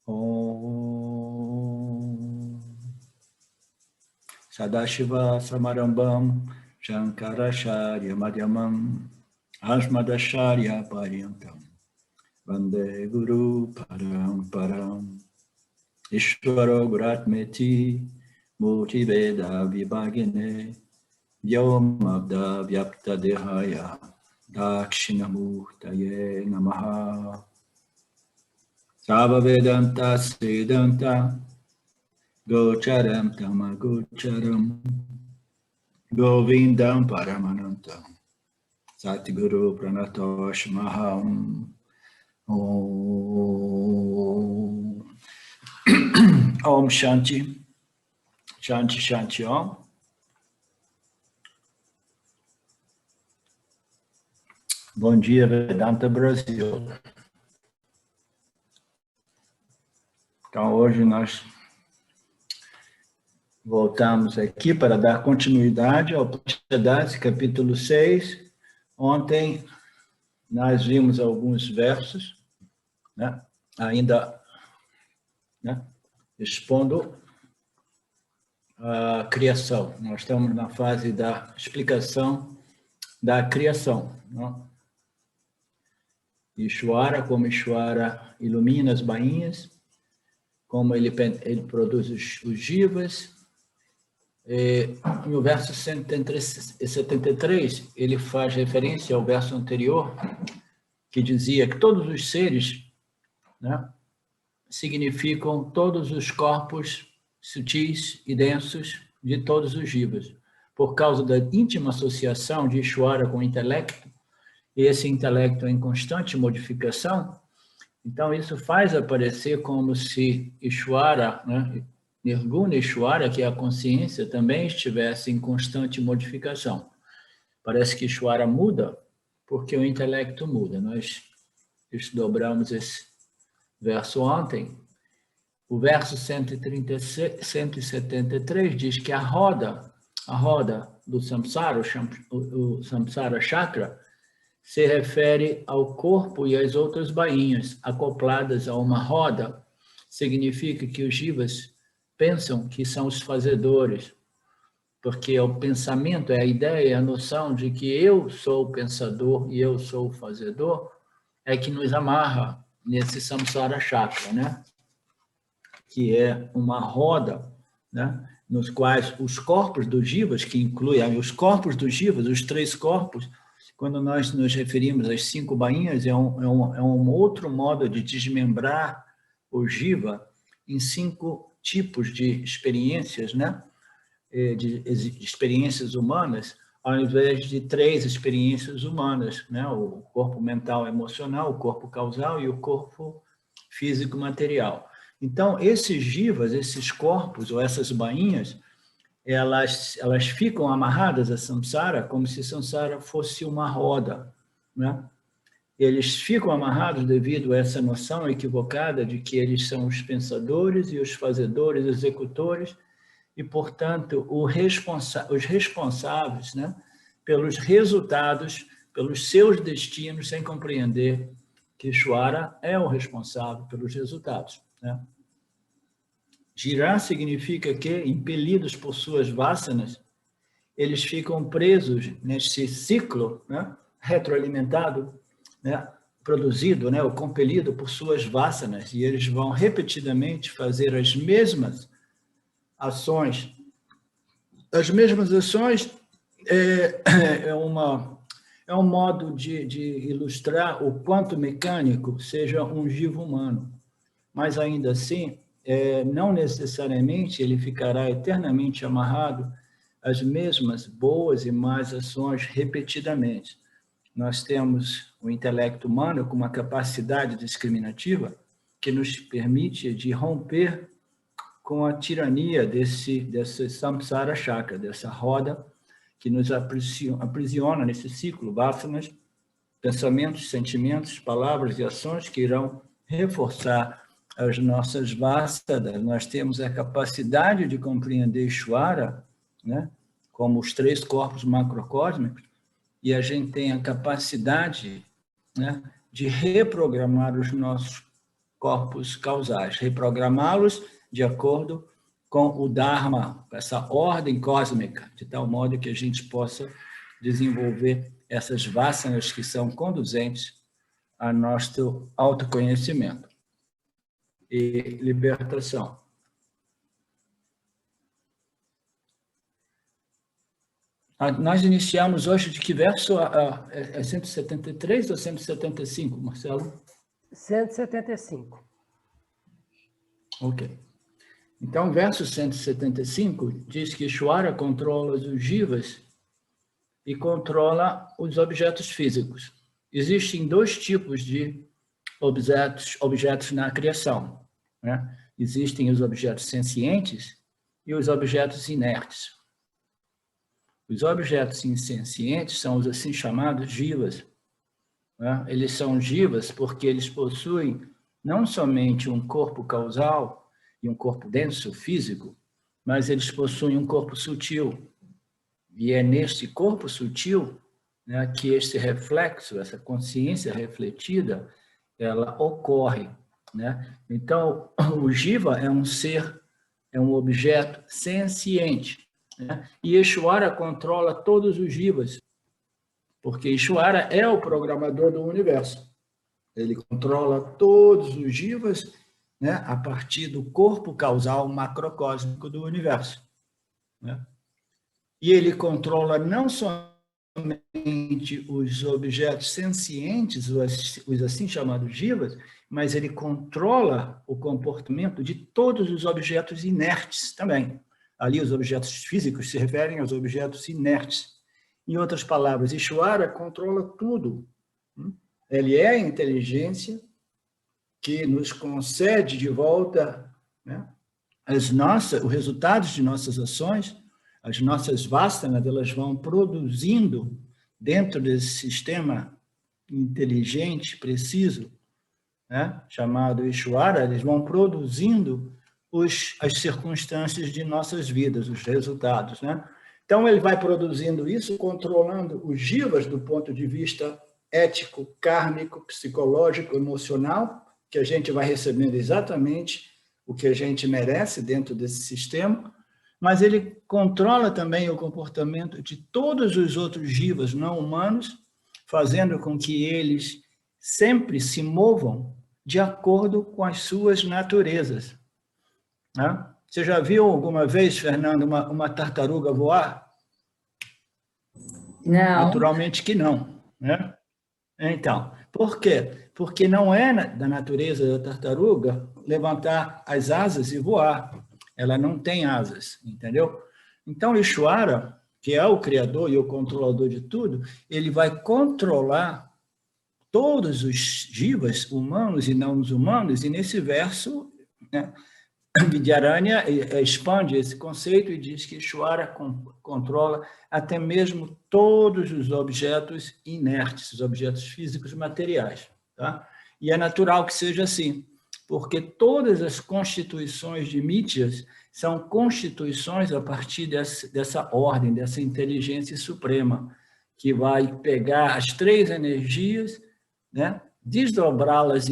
Om Sadashiva Samarambam Shankaracharya Madhyamam Asmadacharya Paryantam Vande Guru Paramparam Ishvaro Guratmeti Murti Veda Vibhagine Vyomabda Vyapta Dehaya Dakshinamurtaye Namaha Sava Vedanta Siddhanta Gocharam Tamagocharam Govindam Paramanantam Satguru Pranatosh Maham Om Om Shanti Shanti Shanti Om. Bom dia, Vedanta Brasil. Então, hoje nós voltamos aqui para dar continuidade ao Upanishads, capítulo 6. Ontem nós vimos alguns versos, né, ainda, né, expondo a criação. Nós estamos na fase da explicação da criação, né? Ishvara, como Ishvara ilumina as bainhas, como ele produz os jivas. No verso 173, ele faz referência ao verso anterior, que dizia que todos os seres, né, significam todos os corpos sutis e densos de todos os jivas. Por causa da íntima associação de Ishvara com o intelecto, e esse intelecto em constante modificação, então isso faz aparecer como se Ishvara, né, Nirguna Ishvara, que é a consciência, também estivesse em constante modificação. Parece que Ishvara muda porque o intelecto muda. Nós desdobramos esse verso ontem. O verso 173 diz que a roda do samsara, o samsara chakra, se refere ao corpo e às outras bainhas acopladas a uma roda. Significa que os jivas pensam que são os fazedores, porque o pensamento é a ideia, a noção de que eu sou o pensador e eu sou o fazedor, é que nos amarra nesse samsara chakra, né? Que é uma roda, né, nos quais os corpos dos jivas, que incluem os corpos dos jivas, os 3 corpos, quando nós nos referimos às 5 bainhas, é um outro modo de desmembrar o jiva em 5 tipos de experiências, né? De experiências humanas, ao invés de 3 experiências humanas, né? O corpo mental emocional, o corpo causal e o corpo físico material. Então, esses jivas, esses corpos ou essas bainhas, elas ficam amarradas a samsara como se samsara fosse uma roda, né? Eles ficam amarrados devido a essa noção equivocada de que eles são os pensadores e os fazedores, executores, e, portanto, os responsáveis, né, pelos resultados, pelos seus destinos, sem compreender que Ishvara é o responsável pelos resultados, né? Girar significa que, impelidos por suas vasanas, eles ficam presos nesse ciclo, né, retroalimentado, né, produzido, né, ou compelido por suas vasanas, e eles vão repetidamente fazer as mesmas ações. As mesmas ações é um modo de ilustrar o quanto mecânico seja um jiva humano, mas ainda assim, não necessariamente ele ficará eternamente amarrado às mesmas boas e más ações repetidamente. Nós temos o intelecto humano com uma capacidade discriminativa que nos permite de romper com a tirania desse samsara chakra, dessa roda que nos aprisiona nesse ciclo, vasanas, pensamentos, sentimentos, palavras e ações que irão reforçar as nossas vasanas. Nós temos a capacidade de compreender Ishvara, né, como os 3 corpos macrocósmicos, e a gente tem a capacidade, né, de reprogramar os nossos corpos causais, reprogramá-los de acordo com o Dharma, essa ordem cósmica, de tal modo que a gente possa desenvolver essas vasanas que são conduzentes a nosso autoconhecimento e libertação. Nós iniciamos hoje de que verso? É 173 ou 175, Marcelo? 175. Ok. Então, o verso 175 diz que Ishvara controla os jivas e controla os objetos físicos. Existem dois tipos de objetos na criação, né? Existem os objetos sencientes e os objetos inertes. Os objetos insencientes são os assim chamados jivas, né? Eles são jivas porque eles possuem não somente um corpo causal e um corpo denso físico, mas eles possuem um corpo sutil. E é neste corpo sutil, né, que esse reflexo, essa consciência refletida, ela ocorre, né? Então, o jiva é um ser, é um objeto senciente, né? E Ishvara controla todos os jivas, porque Ishvara é o programador do universo. Ele controla todos os jivas, né, a partir do corpo causal macrocósmico do universo, né? E ele controla não somente os objetos sencientes, os assim chamados jivas, mas ele controla o comportamento de todos os objetos inertes também. Ali os objetos físicos se referem aos objetos inertes. Em outras palavras, Ishvara controla tudo. Ele é a inteligência que nos concede de volta, né, os resultados de nossas ações. As nossas vasanas, elas vão produzindo, dentro desse sistema inteligente, preciso, né, chamado Ishvara, eles vão produzindo as circunstâncias de nossas vidas, os resultados, né? Então, ele vai produzindo isso, controlando os jivas do ponto de vista ético, kármico, psicológico, emocional, que a gente vai recebendo exatamente o que a gente merece dentro desse sistema, mas ele controla também o comportamento de todos os outros jivas não humanos, fazendo com que eles sempre se movam de acordo com as suas naturezas, né? Você já viu alguma vez, Fernando, uma tartaruga voar? Não. Naturalmente que não, né? Então, por quê? Porque não é da natureza da tartaruga levantar as asas e voar. Ela não tem asas, entendeu? Então, Ishvara, que é o criador e o controlador de tudo, ele vai controlar todos os jivas, humanos e não humanos, e nesse verso, né, Vidyaranya expande esse conceito e diz que Ishvara controla até mesmo todos os objetos inertes, os objetos físicos materiais, tá? E é natural que seja assim, porque todas as constituições de mítias são constituições a partir dessa ordem, dessa inteligência suprema, que vai pegar as três energias, né, desdobrá-las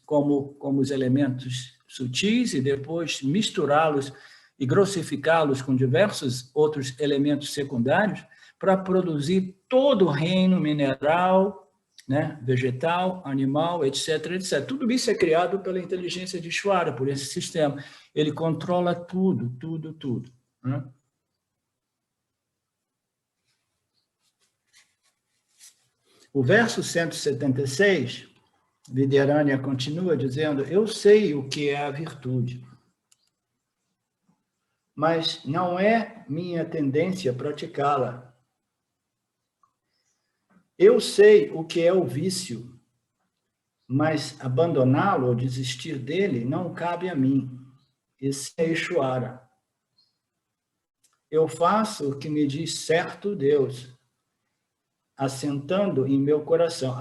como os elementos sutis e depois misturá-los e grossificá-los com diversos outros elementos secundários para produzir todo o reino mineral, né, vegetal, animal, etc, etc. Tudo isso é criado pela inteligência de Ishvara, por esse sistema. Ele controla tudo, tudo, tudo, né? O verso 176, Vidyaranya continua dizendo: eu sei o que é a virtude, mas não é minha tendência praticá-la. Eu sei o que é o vício, mas abandoná-lo ou desistir dele não cabe a mim. Esse é Ishvara. Eu faço o que me diz certo Deus, assentado em meu coração.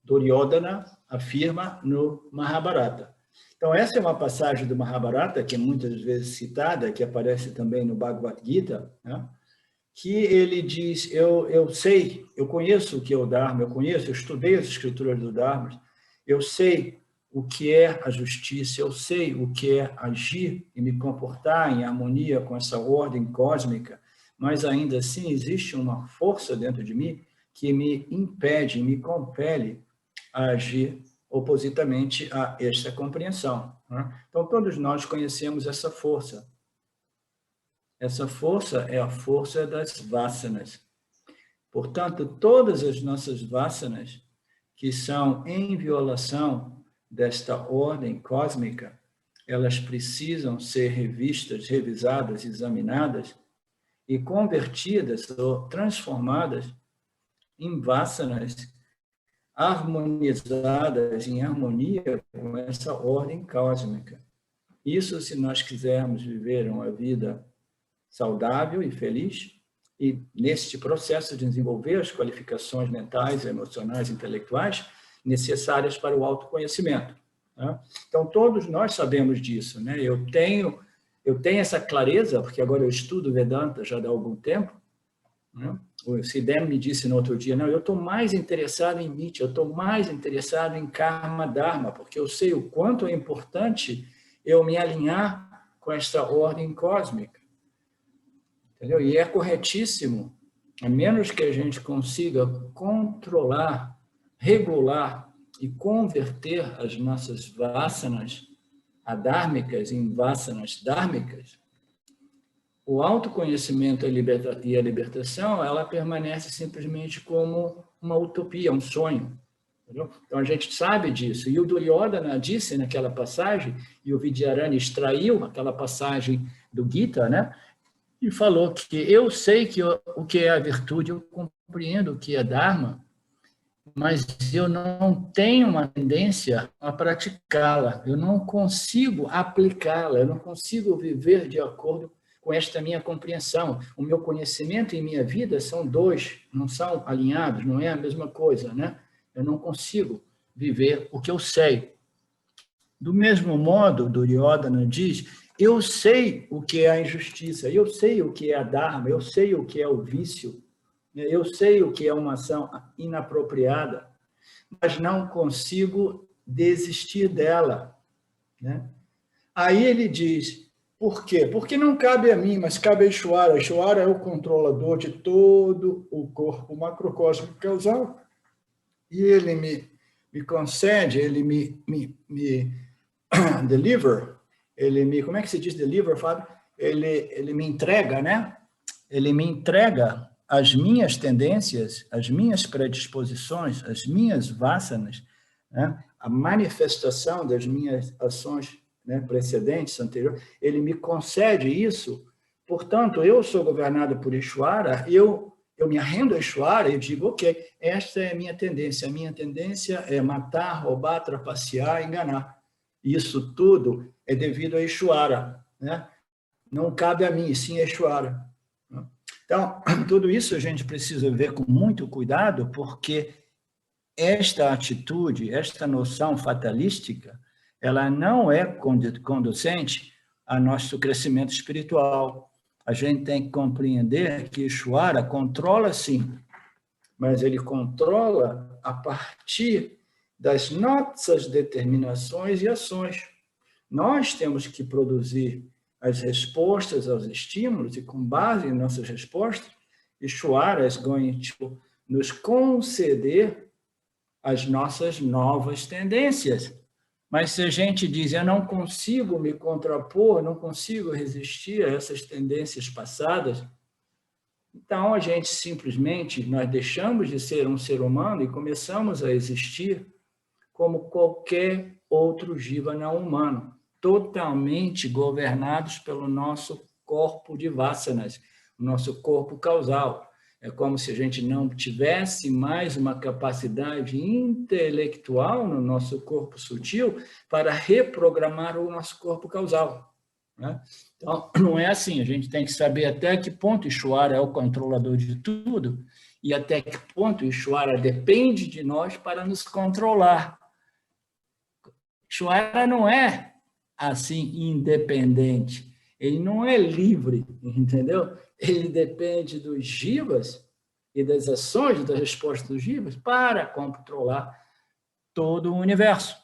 Duryodhana afirma no Mahabharata. Então, essa é uma passagem do Mahabharata, que é muitas vezes citada, que aparece também no Bhagavad Gita, né? Que ele diz, eu sei, eu conheço o que é o Dharma, eu estudei as escrituras do Dharma, Eu sei o que é a justiça, eu sei o que é agir e me comportar em harmonia com essa ordem cósmica, mas ainda assim existe uma força dentro de mim que me impede, me compele a agir opositamente a esta compreensão. Então, todos nós conhecemos essa força. Essa força é a força das vasanas. Portanto, todas as nossas vasanas que são em violação desta ordem cósmica, elas precisam ser revistas, revisadas, examinadas e convertidas ou transformadas em vasanas harmonizadas, em harmonia com essa ordem cósmica. Isso se nós quisermos viver uma vida saudável e feliz, e neste processo de desenvolver as qualificações mentais, emocionais, intelectuais necessárias para o autoconhecimento. Então, todos nós sabemos disso. Eu tenho essa clareza, porque agora eu estudo Vedanta já há algum tempo. O Siddham me disse no outro dia, não, eu estou mais interessado em Nitya, eu estou mais interessado em Karma Dharma, porque eu sei o quanto é importante eu me alinhar com esta ordem cósmica. Entendeu? E é corretíssimo, a menos que a gente consiga controlar, regular e converter as nossas vasanas adármicas em vasanas dármicas, o autoconhecimento e a libertação, ela permanece simplesmente como uma utopia, um sonho. Entendeu? Então, a gente sabe disso. E o Duryodhana disse naquela passagem, e o Vidyarani extraiu aquela passagem do Gita, e falou que eu sei o que é a virtude, eu compreendo o que é Dharma, mas eu não tenho uma tendência a praticá-la, eu não consigo aplicá-la, eu não consigo viver de acordo com esta minha compreensão. O meu conhecimento e minha vida são dois, não são alinhados, não é a mesma coisa, Eu não consigo viver o que eu sei. Do mesmo modo, Duryodhana diz, eu sei o que é a injustiça, eu sei o que é a dharma, eu sei o que é o vício, eu sei o que é uma ação inapropriada, mas não consigo desistir dela. Aí ele diz, por quê? Porque não cabe a mim, mas cabe a Ishvara. Ishvara é o controlador de todo o corpo macrocósmico causal. E ele me concede, ele me deliver, como é que se diz deliver, Fábio? Ele me entrega, Ele me entrega as minhas tendências, as minhas predisposições, as minhas vasanas, a manifestação das minhas ações precedentes, anteriores, ele me concede isso. Portanto, eu sou governado por Ishvara, eu me arrendo a Ishvara e digo, ok, esta é a minha tendência é matar, roubar, trapacear, enganar. Isso tudo é devido a Ishvara, Não cabe a mim, sim a Ishvara. Então, tudo isso a gente precisa ver com muito cuidado, porque esta atitude, esta noção fatalística, ela não é conducente ao nosso crescimento espiritual. A gente tem que compreender que Ishvara controla, sim, mas ele controla a partir das nossas determinações e ações. Nós temos que produzir as respostas aos estímulos e, com base em nossas respostas, Ishvara is going to nos conceder as nossas novas tendências. Mas se a gente diz, eu não consigo me contrapor, não consigo resistir a essas tendências passadas, então a gente simplesmente, nós deixamos de ser um ser humano e começamos a existir como qualquer outro jiva não humano, totalmente governados pelo nosso corpo de vasanas, o nosso corpo causal. É como se a gente não tivesse mais uma capacidade intelectual no nosso corpo sutil para reprogramar o nosso corpo causal. Então, não é assim. A gente tem que saber até que ponto Ishvara é o controlador de tudo e até que ponto Ishvara depende de nós para nos controlar. Ishvara não é assim independente. Ele não é livre, entendeu? Ele depende dos jivas e das ações, da resposta dos jivas para controlar todo o universo.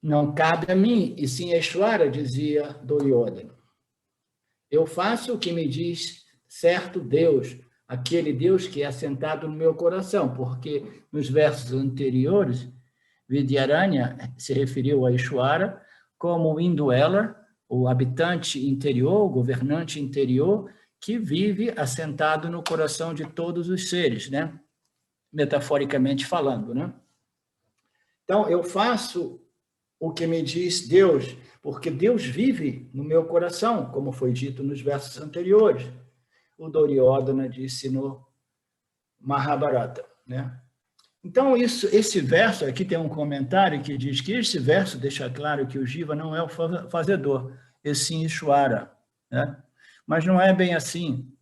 Não cabe a mim, e sim a Ishvara, dizia Duryodhana. Eu faço o que me diz certo Deus, aquele Deus que é assentado no meu coração, porque nos versos anteriores, Vidyaranya se referiu a Ishvara como o indweller, o habitante interior, o governante interior, que vive assentado no coração de todos os seres, né? Metaforicamente falando, né? Então, eu faço o que me diz Deus, porque Deus vive no meu coração, como foi dito nos versos anteriores. O Duryodhana disse no Mahabharata, né? Então, esse verso aqui tem um comentário que diz que esse verso deixa claro que o Jiva não é o fazedor, e sim Ishvara, né? Mas não é bem assim.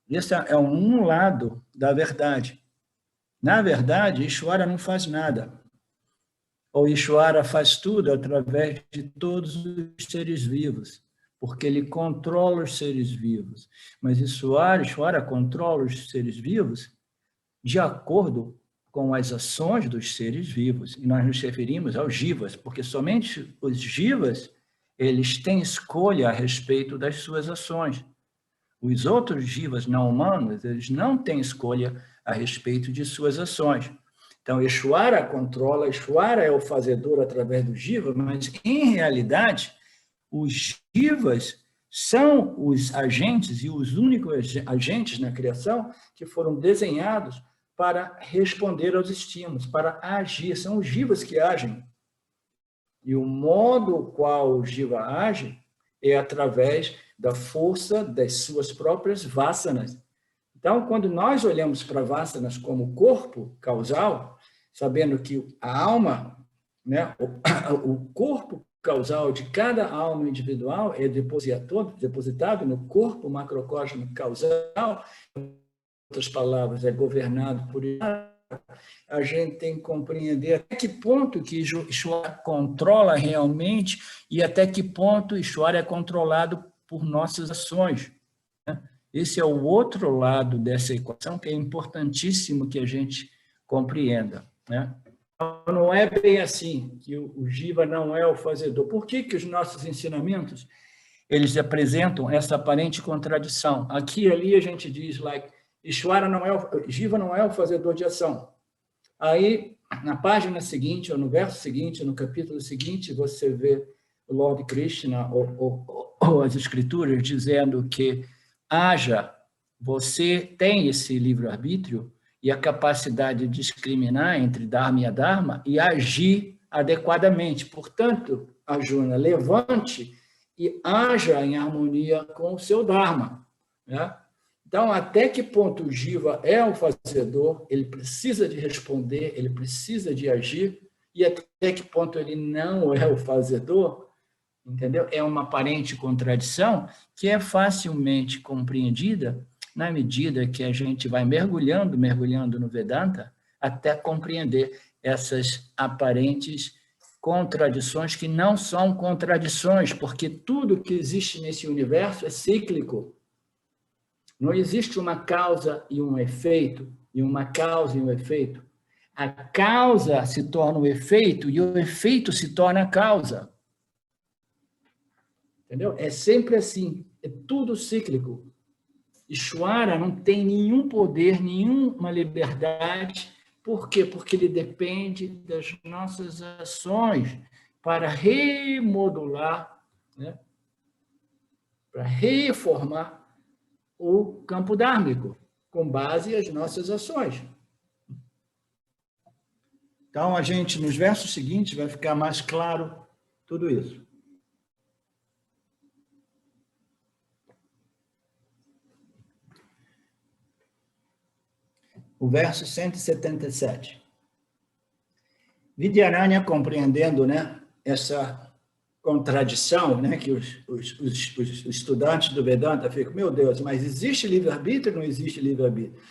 Esse é um lado da verdade. Na verdade, Ishvara não faz nada. Ou Ishvara faz tudo através de todos os seres vivos, porque ele controla os seres vivos. Mas Ishvara controla os seres vivos de acordo com as ações dos seres vivos. E nós nos referimos aos jivas, porque somente os jivas, eles têm escolha a respeito das suas ações. Os outros jivas não humanos, eles não têm escolha a respeito de suas ações. Então, Ishvara controla, Ishvara é o fazedor através do jiva, mas, em realidade, os jivas são os agentes e os únicos agentes na criação que foram desenhados para responder aos estímulos, para agir. São os jivas que agem. E o modo qual o jiva age é através da força das suas próprias vasanas. Então, quando nós olhamos para vasanas como corpo causal, sabendo que a alma, né, o corpo causal de cada alma individual é depositado no corpo macrocósmico causal, em outras palavras, é governado por isso, a gente tem que compreender até que ponto que Ishvara controla realmente e até que ponto Ishvara é controlado por nossas ações. Esse é o outro lado dessa equação que é importantíssimo que a gente compreenda, né? Não é bem assim, que o jiva não é o fazedor. Por que os nossos ensinamentos eles apresentam essa aparente contradição? Aqui e ali a gente diz, Ishvara não é jiva não é o fazedor de ação. Aí, na página seguinte, ou no verso seguinte, no capítulo seguinte, você vê o Lord Krishna ou as escrituras dizendo que você tem esse livre-arbítrio e a capacidade de discriminar entre Dharma e Adharma e agir adequadamente. Portanto, Arjuna, levante e haja em harmonia com o seu Dharma, né? Então, até que ponto o jiva é o fazedor, ele precisa de responder, ele precisa de agir, e até que ponto ele não é o fazedor, entendeu? É uma aparente contradição que é facilmente compreendida na medida que a gente vai mergulhando no Vedanta até compreender essas aparentes contradições que não são contradições, porque tudo que existe nesse universo é cíclico. Não existe uma causa e um efeito, e uma causa e um efeito. A causa se torna o efeito e o efeito se torna a causa. Entendeu? É sempre assim, é tudo cíclico. Ishvara não tem nenhum poder, nenhuma liberdade. Por quê? Porque ele depende das nossas ações para remodular, né? Para reformar o campo dármico, com base nas nossas ações. Então, a gente, nos versos seguintes, vai ficar mais claro tudo isso. O verso 177. Vidyaranya, compreendendo, né, essa contradição, né, que os estudantes do Vedanta ficam, meu Deus, mas existe livre-arbítrio ou não existe livre-arbítrio?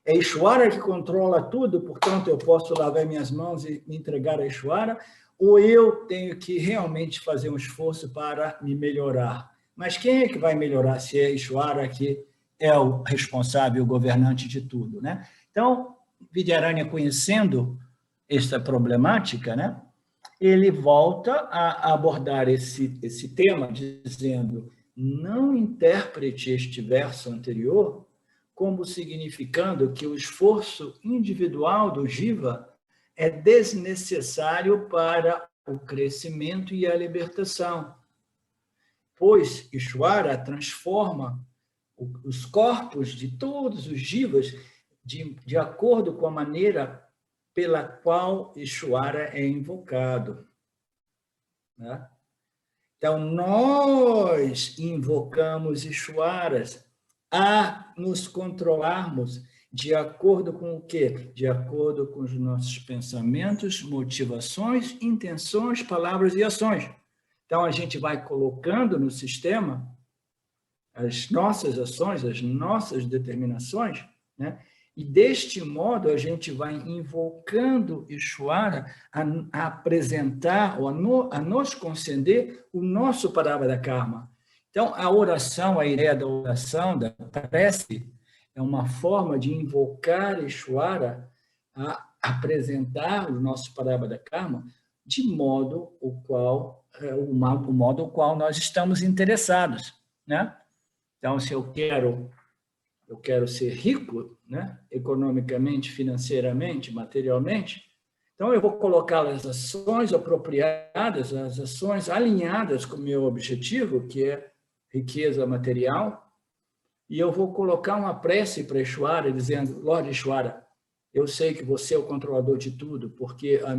É Ishvara que controla tudo, portanto eu posso lavar minhas mãos e me entregar a Ishvara, ou eu tenho que realmente fazer um esforço para me melhorar? Mas quem é que vai melhorar se é Ishvara que é o responsável, o governante de tudo, né? Então, Vidyaranya, conhecendo esta problemática, né, ele volta a abordar esse tema, dizendo: não interprete este verso anterior como significando que o esforço individual do jiva é desnecessário para o crescimento e a libertação, pois Ishvara transforma os corpos de todos os jivas de acordo com a maneira pela qual Ishvara é invocado. Né? Então, nós invocamos Ishvaras a nos controlarmos de acordo com o quê? De acordo com os nossos pensamentos, motivações, intenções, palavras e ações. Então, a gente vai colocando no sistema as nossas ações, as nossas determinações, né? E deste modo a gente vai invocando Ishvara a apresentar ou a nos conceder o nosso Prarabdha Karma. Então, a oração, a ideia da oração, da prece, é uma forma de invocar Ishvara a apresentar o nosso Prarabdha Karma de modo o modo ao qual nós estamos interessados, né? Então, se eu quero ser rico, né, economicamente, financeiramente, materialmente, então eu vou colocar as ações apropriadas, as ações alinhadas com o meu objetivo, que é riqueza material, e eu vou colocar uma prece para Ishvara, dizendo: Lorde Ishvara, eu sei que você é o controlador de tudo, porque as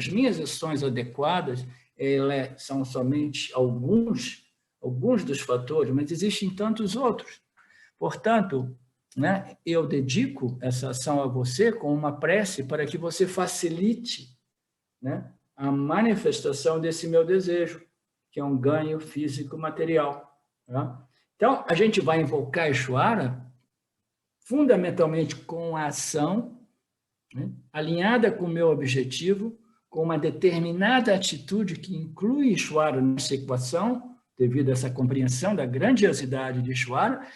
minhas ações adequadas são somente alguns dos fatores, mas existem tantos outros. Portanto, né, eu dedico essa ação a você com uma prece para que você facilite, né, a manifestação desse meu desejo, que é um ganho físico material. Tá? Então, a gente vai invocar Ishvara fundamentalmente com a ação, né, alinhada com o meu objetivo, com uma determinada atitude que inclui Ishvara nessa equação, devido a essa compreensão da grandiosidade de Ishvara.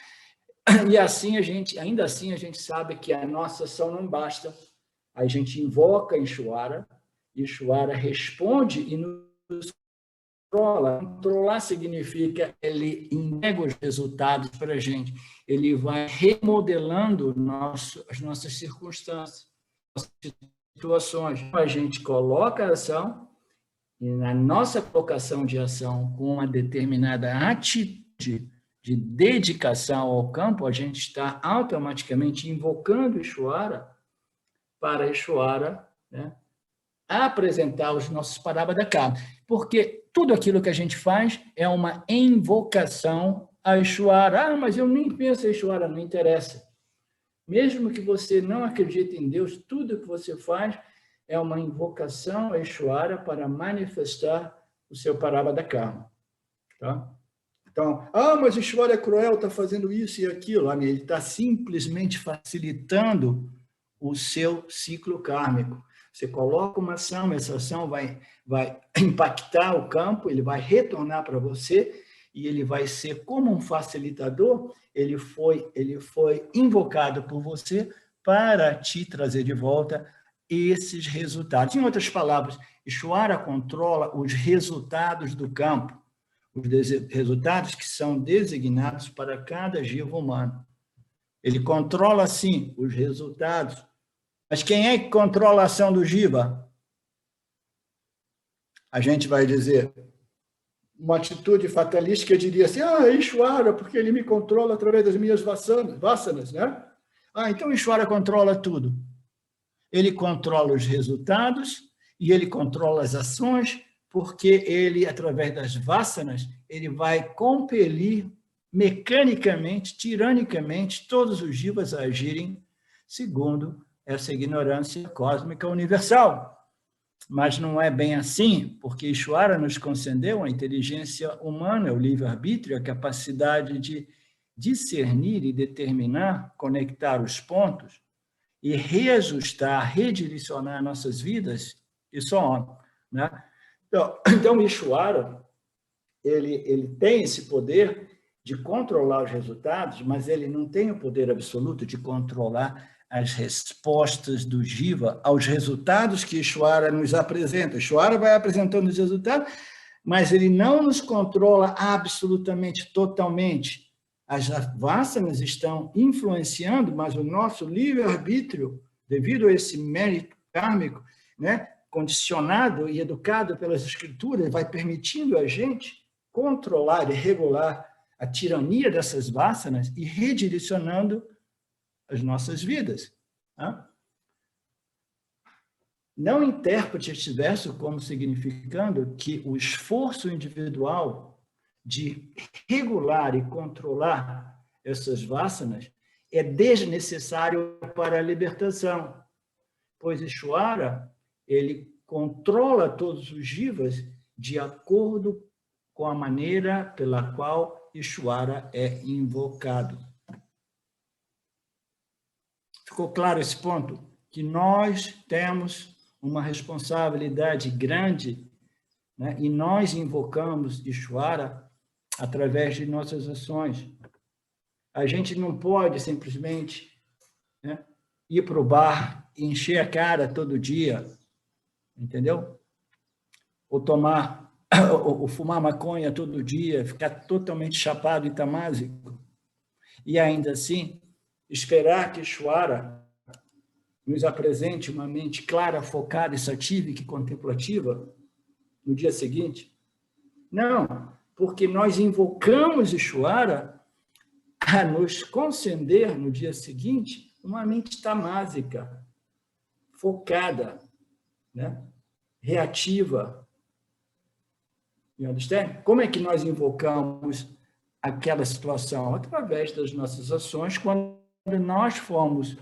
E assim ainda assim a gente sabe que a nossa ação não basta. A gente invoca Ishvara responde e nos controla. Controlar significa ele entrega os resultados para a gente. Ele vai remodelando as nossas circunstâncias, as situações. A gente coloca a ação e na nossa colocação de ação com uma determinada atitude de dedicação ao campo, a gente está automaticamente invocando Ishvara para Ishvara, né, apresentar os nossos Prarabdha Karma. Porque tudo aquilo que a gente faz é uma invocação a Ishvara. Mas eu nem penso em Ishvara, não interessa. Mesmo que você não acredite em Deus, tudo que você faz é uma invocação a Ishvara para manifestar o seu Prarabdha Karma. Tá? Então, mas Ishvara é cruel, está fazendo isso e aquilo. Ele está simplesmente facilitando o seu ciclo kármico. Você coloca uma ação, essa ação vai impactar o campo, ele vai retornar para você e ele vai ser como um facilitador. Ele foi invocado por você para te trazer de volta esses resultados. Em outras palavras, Ishvara controla os resultados do campo, os resultados que são designados para cada jiva humano. Ele controla, sim, os resultados. Mas quem é que controla a ação do jiva? A gente vai dizer, uma atitude fatalística diria assim: é Ishvara, porque ele me controla através das minhas vasanas, né? Então Ishvara controla tudo. Ele controla os resultados e ele controla as ações, porque ele, através das vasanas, ele vai compelir mecanicamente, tiranicamente, todos os jivas a agirem segundo essa ignorância cósmica universal. Mas não é bem assim, porque Ishvara nos concedeu a inteligência humana, o livre-arbítrio, a capacidade de discernir e determinar, conectar os pontos e reajustar, redirecionar nossas vidas, e só on, né? Então Ishvara, ele tem esse poder de controlar os resultados, mas ele não tem o poder absoluto de controlar as respostas do Jiva aos resultados que Ishvara nos apresenta. Ishvara vai apresentando os resultados, mas ele não nos controla absolutamente, totalmente. As vasanas estão influenciando, mas o nosso livre-arbítrio, devido a esse mérito kármico, né, condicionado e educado pelas escrituras, vai permitindo a gente controlar e regular a tirania dessas vasanas e redirecionando as nossas vidas. Tá? Não interprete este verso como significando que o esforço individual de regular e controlar essas vasanas é desnecessário para a libertação, pois Ishvara, ele controla todos os jivas de acordo com a maneira pela qual Ishvara é invocado. Ficou claro esse ponto? Que nós temos uma responsabilidade grande, né? E nós invocamos Ishvara através de nossas ações. A gente não pode simplesmente, né, ir para o bar e encher a cara todo dia, entendeu? Ou tomar, ou fumar maconha todo dia, ficar totalmente chapado e tamásico. E ainda assim, esperar que Ishvara nos apresente uma mente clara, focada, satívica e contemplativa no dia seguinte? Não, porque nós invocamos Ishvara a nos conceder no dia seguinte uma mente tamásica, focada, né? Reativa. Como é que nós invocamos aquela situação? Através das nossas ações. Quando nós fomos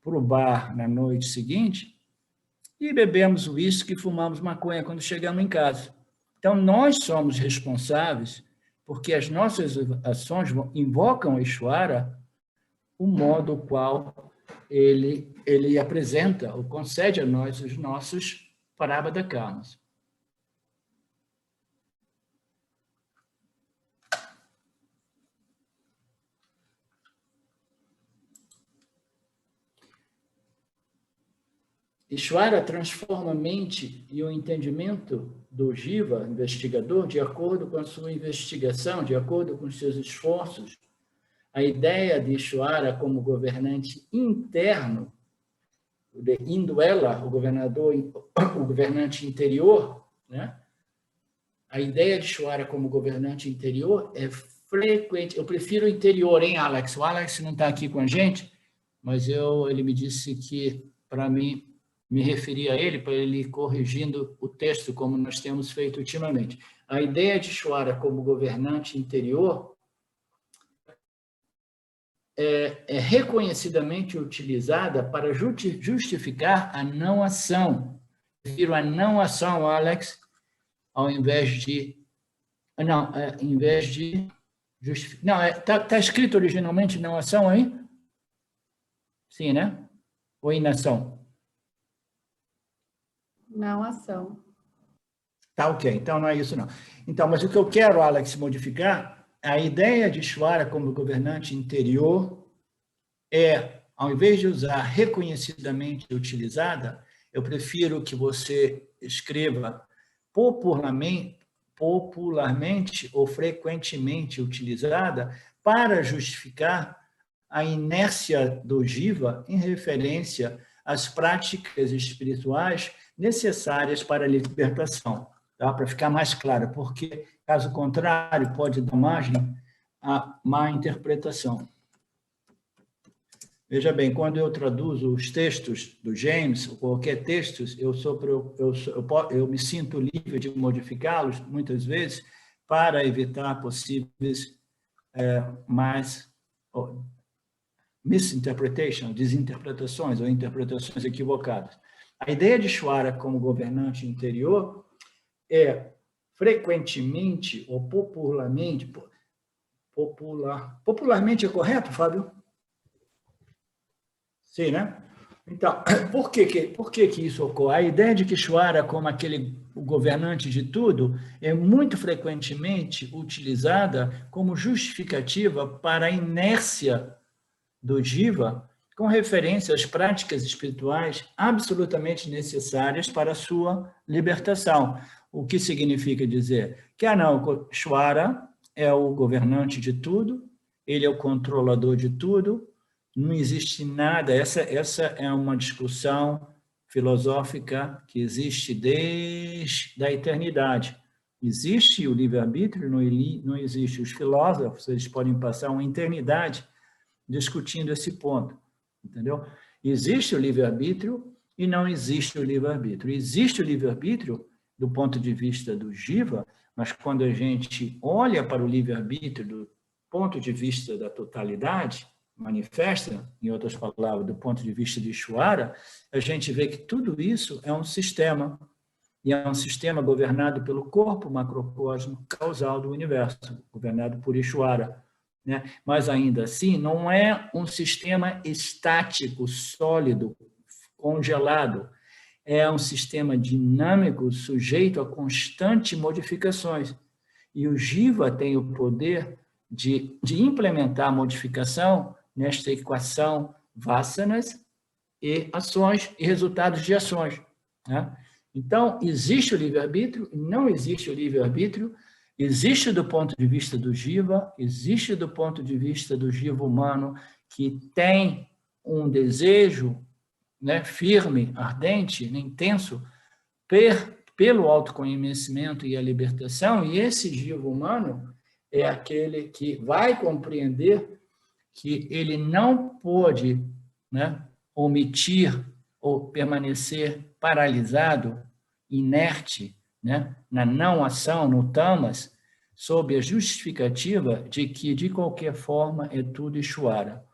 para o bar na noite seguinte e bebemos uísque e fumamos maconha quando chegamos em casa. Então, nós somos responsáveis porque as nossas ações invocam Ishvara o modo qual ele apresenta ou concede a nós os nossos prarabdha karmas. Ishvara transforma a mente e o entendimento do jiva, investigador, de acordo com a sua investigação, de acordo com os seus esforços. A ideia de Ishvara como governante interno, de Indwella, o governante interior, né? A ideia de Ishvara como governante interior é frequente. Eu prefiro o interior, hein, Alex? O Alex não está aqui com a gente, mas ele me disse que, para mim, me referi a ele, para ele ir corrigindo o texto, como nós temos feito ultimamente. A ideia de Ishvara como governante interior é reconhecidamente utilizada para justificar a não ação. Prefiro a não ação, Alex, ao invés de... Não, em vez de... Não, está escrito originalmente não ação aí? Sim, né? Ou inação? Não ação. Tá, ok. Então, não é isso, não. Então, mas o que eu quero, Alex, modificar, a ideia de Ishvara como governante interior ao invés de usar reconhecidamente utilizada, eu prefiro que você escreva popularmente ou frequentemente utilizada para justificar a inércia do jiva em referência às práticas espirituais necessárias para a libertação, tá? Para ficar mais claro, porque, caso contrário, pode dar margem a má interpretação. Veja bem, quando eu traduzo os textos do James, ou qualquer texto, eu me sinto livre de modificá-los, muitas vezes, para evitar possíveis desinterpretações ou interpretações equivocadas. A ideia de Ishvara como governante interior é frequentemente ou popularmente... Popularmente é correto, Fábio? Sim, né? Então, por que isso ocorre? A ideia de que Ishvara, como o governante de tudo, é muito frequentemente utilizada como justificativa para a inércia do jiva com referência às práticas espirituais absolutamente necessárias para a sua libertação. O que significa dizer que, não, Ishvara é o governante de tudo, ele é o controlador de tudo, não existe nada. Essa é uma discussão filosófica que existe desde a eternidade. Existe o livre-arbítrio, não existe. Os filósofos, eles podem passar uma eternidade discutindo esse ponto, entendeu? Existe o livre-arbítrio e não existe o livre-arbítrio. Existe o livre-arbítrio do ponto de vista do Jiva, mas quando a gente olha para o livre-arbítrio do ponto de vista da totalidade, manifesta, em outras palavras, do ponto de vista de Ishvara, a gente vê que tudo isso é um sistema, e é um sistema governado pelo corpo macrocosmo causal do universo, governado por Ishvara, né? Mas ainda assim, não é um sistema estático, sólido, congelado, é um sistema dinâmico, sujeito a constantes modificações. E o Jiva tem o poder de implementar a modificação nesta equação vasanas e ações e resultados de ações, né? Então, existe o livre-arbítrio, não existe o livre-arbítrio, existe do ponto de vista do Jiva, existe do ponto de vista do Jiva humano, que tem um desejo, né, firme, ardente, intenso, pelo autoconhecimento e a libertação, e esse Jiva humano é aquele que vai compreender que ele não pode, né, omitir ou permanecer paralisado, inerte, né, na não ação, no tamas, sob a justificativa de que, de qualquer forma, é tudo Ishvara.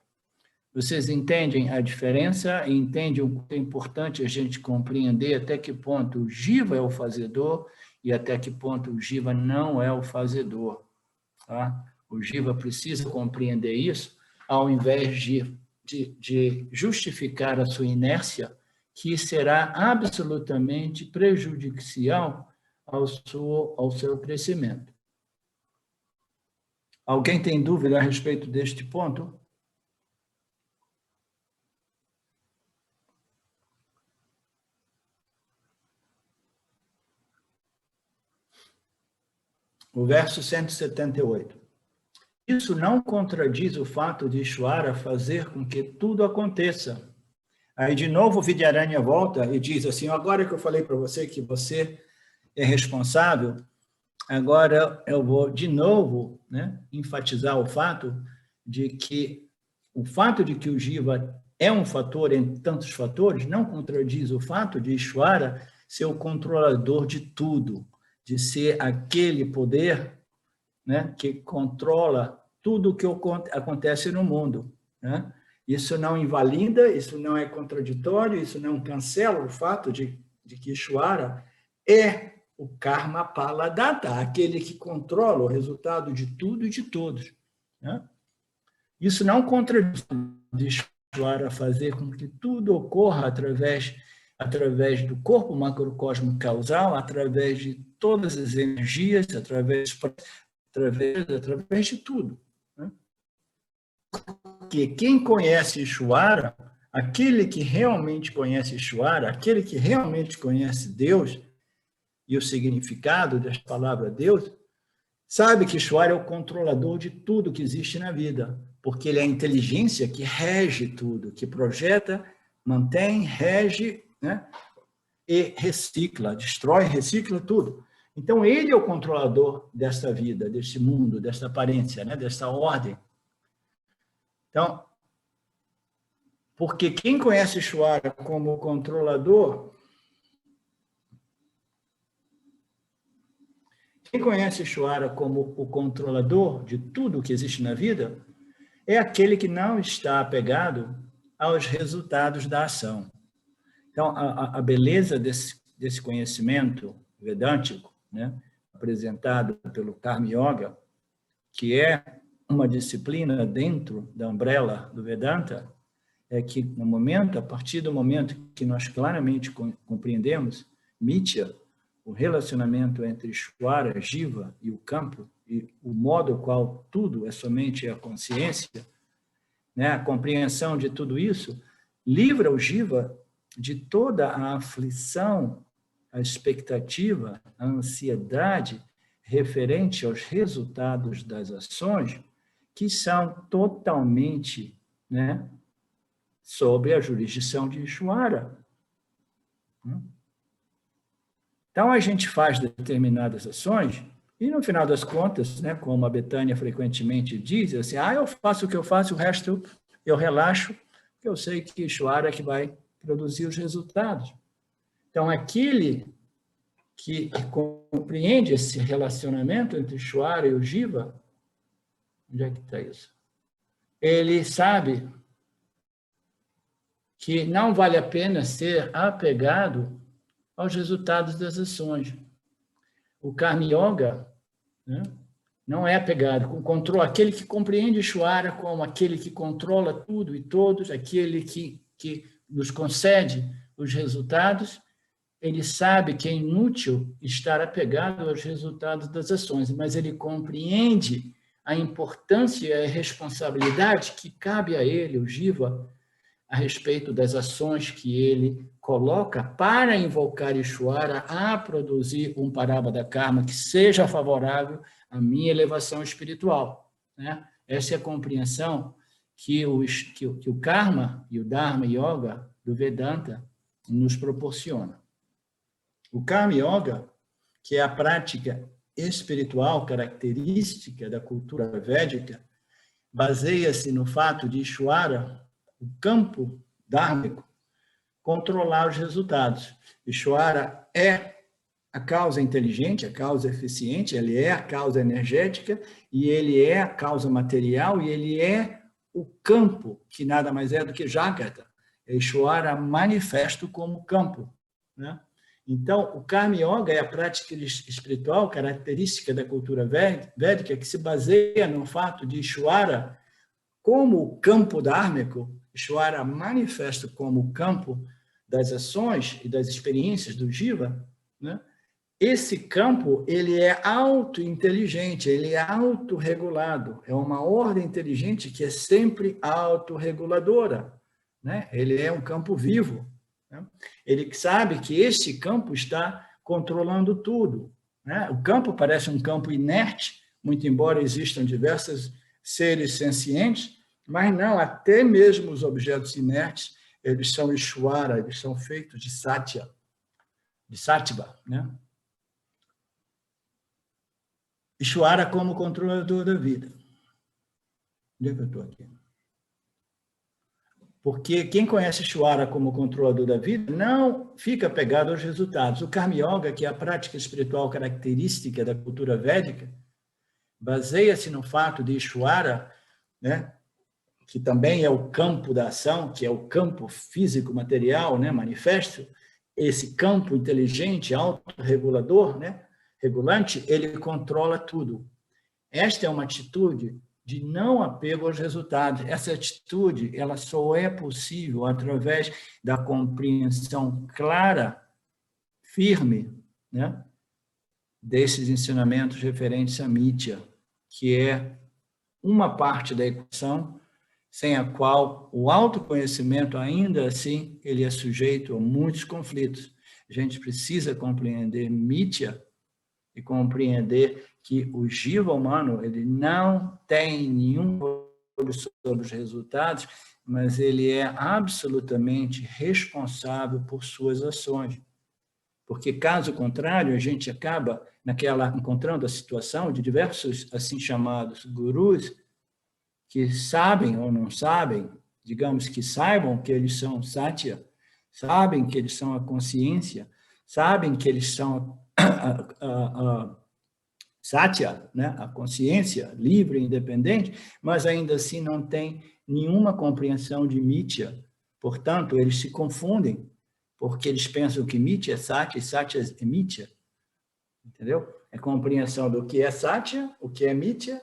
Vocês entendem a diferença e entendem o que é importante a gente compreender até que ponto o Jiva é o fazedor e até que ponto o Jiva não é o fazedor. Tá? O Jiva precisa compreender isso ao invés de justificar a sua inércia, que será absolutamente prejudicial ao seu crescimento. Alguém tem dúvida a respeito deste ponto? O verso 178. Isso não contradiz o fato de Ishvara fazer com que tudo aconteça. Aí, de novo, o Vidyaranya volta e diz assim, agora que eu falei para você que você é responsável, agora eu vou, de novo, né, enfatizar o fato de que o Jiva é um fator entre tantos fatores não contradiz o fato de Ishvara ser o controlador de tudo, de ser aquele poder, né, que controla tudo o que acontece no mundo, né? Isso não invalida, isso não é contraditório, isso não cancela o fato de que Ishvara é o Karma Paladata, aquele que controla o resultado de tudo e de todos, né? Isso não contradiz Ishvara fazer com que tudo ocorra através do corpo macrocosmo causal, através de todas as energias, através de tudo, né? Porque quem conhece Ishvara, aquele que realmente conhece Ishvara, aquele que realmente conhece Deus e o significado dessa palavra Deus, sabe que Ishvara é o controlador de tudo que existe na vida, porque ele é a inteligência que rege tudo, que projeta, mantém, rege, né? E recicla, destrói, recicla tudo. Então, ele é o controlador desta vida, deste mundo, desta aparência, né? Desta ordem. Então, porque quem conhece Ishvara como controlador, quem conhece Ishvara como o controlador de tudo que existe na vida, é aquele que não está apegado aos resultados da ação. Então, a beleza desse conhecimento vedântico, né, apresentado pelo Karma Yoga, que é uma disciplina dentro da umbrella do Vedanta, é que a partir do momento que nós claramente compreendemos Mithya, o relacionamento entre Ishvara, Jiva e o campo, e o modo qual tudo é somente a consciência, né, a compreensão de tudo isso, livra o Jiva de toda a aflição, a expectativa, a ansiedade referente aos resultados das ações, que são totalmente, né, sob a jurisdição de Ishvara. Então, a gente faz determinadas ações e, no final das contas, né, como a Betânia frequentemente diz, assim, eu faço o que eu faço, o resto eu relaxo, porque eu sei que Ishvara é que vai produzir os resultados. Então, aquele que compreende esse relacionamento entre Ishvara e o Jiva, onde é que está isso? Ele sabe que não vale a pena ser apegado aos resultados das ações. O Karma Yoga, né, não é apegado com controle, aquele que compreende Ishvara como aquele que controla tudo e todos, aquele que nos concede os resultados, ele sabe que é inútil estar apegado aos resultados das ações, mas ele compreende a importância e a responsabilidade que cabe a ele, o Jiva, a respeito das ações que ele coloca para invocar Ishvara a produzir um Parabhada Karma que seja favorável à minha elevação espiritual. Né? Essa é a compreensão que o Karma e o Dharma Yoga do Vedanta nos proporciona. O Karma Yoga, que é a prática espiritual característica da cultura védica, baseia-se no fato de Ishvara, o campo dármico, controlar os resultados. Ishvara é a causa inteligente, a causa eficiente, ele é a causa energética, e ele é a causa material, e ele é o campo, que nada mais é do que Jagata. Ishvara manifesto como campo. Né? Então, o Karma Yoga é a prática espiritual característica da cultura védica, que se baseia no fato de Ishvara como o campo dármico, Ishvara manifesto como o campo das ações e das experiências do Jiva, né? Esse campo ele é auto-inteligente, ele é autorregulado, é uma ordem inteligente que é sempre autorreguladora, né? Ele é um campo vivo. Né? Ele sabe que esse campo está controlando tudo. Né? O campo parece um campo inerte, muito embora existam diversos seres sencientes, mas não, até mesmo os objetos inertes, eles são Ishvara, eles são feitos de Satya, de Sattva, né? Ishvara como controlador da vida. Onde é que eu estou aqui? Porque quem conhece Ishvara como controlador da vida não fica apegado aos resultados. O Karma Yoga, que é a prática espiritual característica da cultura védica, baseia-se no fato de Ishvara, né, que também é o campo da ação, que é o campo físico, material, né, manifesto, esse campo inteligente, autorregulador, né, regulante, ele controla tudo. Esta é uma atitude de não apego aos resultados. Essa atitude, ela só é possível através da compreensão clara, firme, né, desses ensinamentos referentes à Mithya, que é uma parte da equação sem a qual o autoconhecimento, ainda assim, ele é sujeito a muitos conflitos. A gente precisa compreender Mithya e compreender que o Jiva humano ele não tem nenhum controle sobre os resultados, mas ele é absolutamente responsável por suas ações. Porque, caso contrário, a gente acaba encontrando a situação de diversos, assim chamados, gurus, que sabem ou não sabem, digamos que saibam que eles são Satya, sabem que eles são a consciência, sabem que eles são a Satya, né? A consciência livre e independente, mas ainda assim não tem nenhuma compreensão de Mithya. Portanto, eles se confundem, porque eles pensam que Mithya é Satya e Satya é Mithya. Entendeu? É compreensão do que é Satya, o que é Mithya,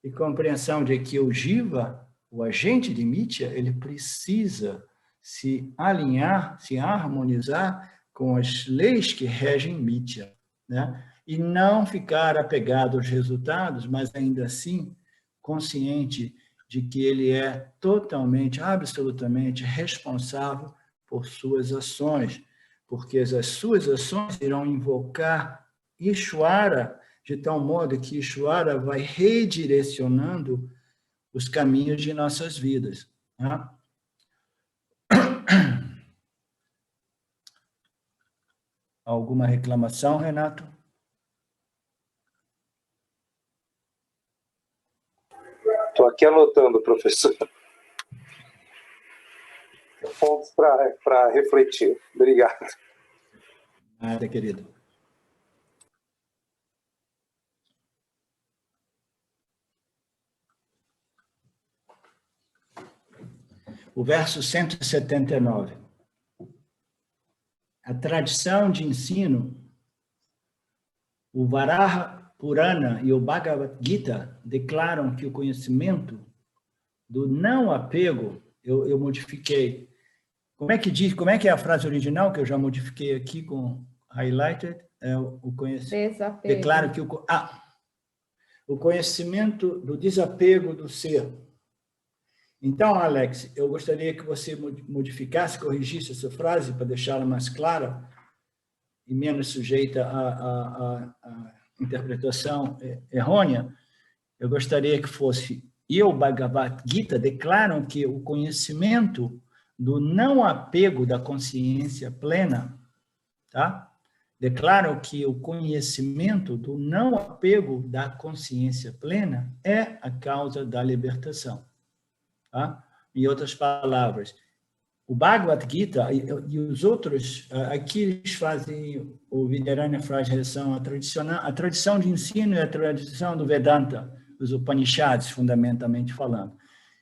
e compreensão de que o Jiva, o agente de Mithya, ele precisa se alinhar, se harmonizar com as leis que regem Mithya, né? E não ficar apegado aos resultados, mas ainda assim consciente de que ele é totalmente, absolutamente responsável por suas ações, porque as suas ações irão invocar Ishvara, de tal modo que Ishvara vai redirecionando os caminhos de nossas vidas. Tá? Alguma reclamação, Renato? Estou aqui anotando, professor. Pontos para refletir. Obrigado. Nada, querido. O verso 179. A tradição de ensino, o Varaha Purana e o Bhagavad Gita declaram que o conhecimento do não apego, eu modifiquei. Como é que diz? Como é que é a frase original que eu já modifiquei aqui com highlighted? É o conhecimento. Desapego. Declaro que o conhecimento do desapego do ser. Então, Alex, eu gostaria que você modificasse, corrigisse essa frase para deixá-la mais clara e menos sujeita à interpretação errônea. Eu gostaria que fosse: e o Bhagavad Gita declaram que o conhecimento do não apego da consciência plena, tá? Declaram que o conhecimento do não apego da consciência plena é a causa da libertação. Tá? Em outras palavras, o Bhagavad Gita e os outros, aqui eles fazem, o Vidyaranya faz relação à tradição de ensino e à tradição do Vedanta, os Upanishads, fundamentalmente falando.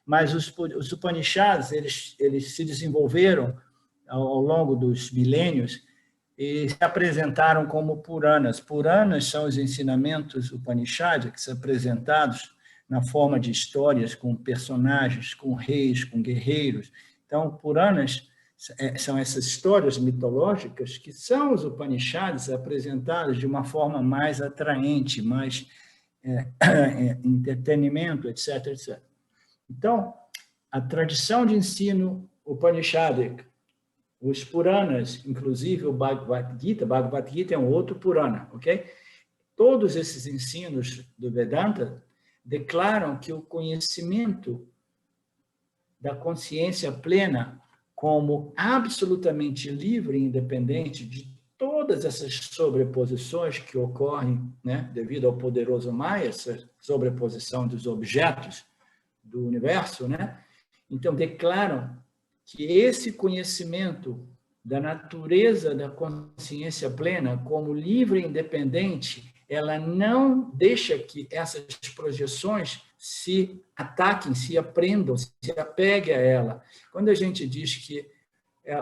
Mas os Upanishads, eles se desenvolveram ao longo dos milênios e se apresentaram como Puranas. Puranas são os ensinamentos Upanishads que são apresentados na forma de histórias com personagens, com reis, com guerreiros. Então, Puranas são essas histórias mitológicas que são os Upanishads apresentados de uma forma mais atraente, mais entretenimento, etc, etc. Então, a tradição de ensino Upanishadic, os Puranas, inclusive o Bhagavad Gita é um outro Purana, ok? Todos esses ensinos do Vedanta declaram que o conhecimento da consciência plena como absolutamente livre e independente de todas essas sobreposições que ocorrem, né, devido ao poderoso Maya, essa sobreposição dos objetos do universo, né? Então, declaram que esse conhecimento da natureza da consciência plena como livre e independente, ela não deixa que essas projeções se ataquem, se aprendam, se apeguem a ela. Quando a gente diz que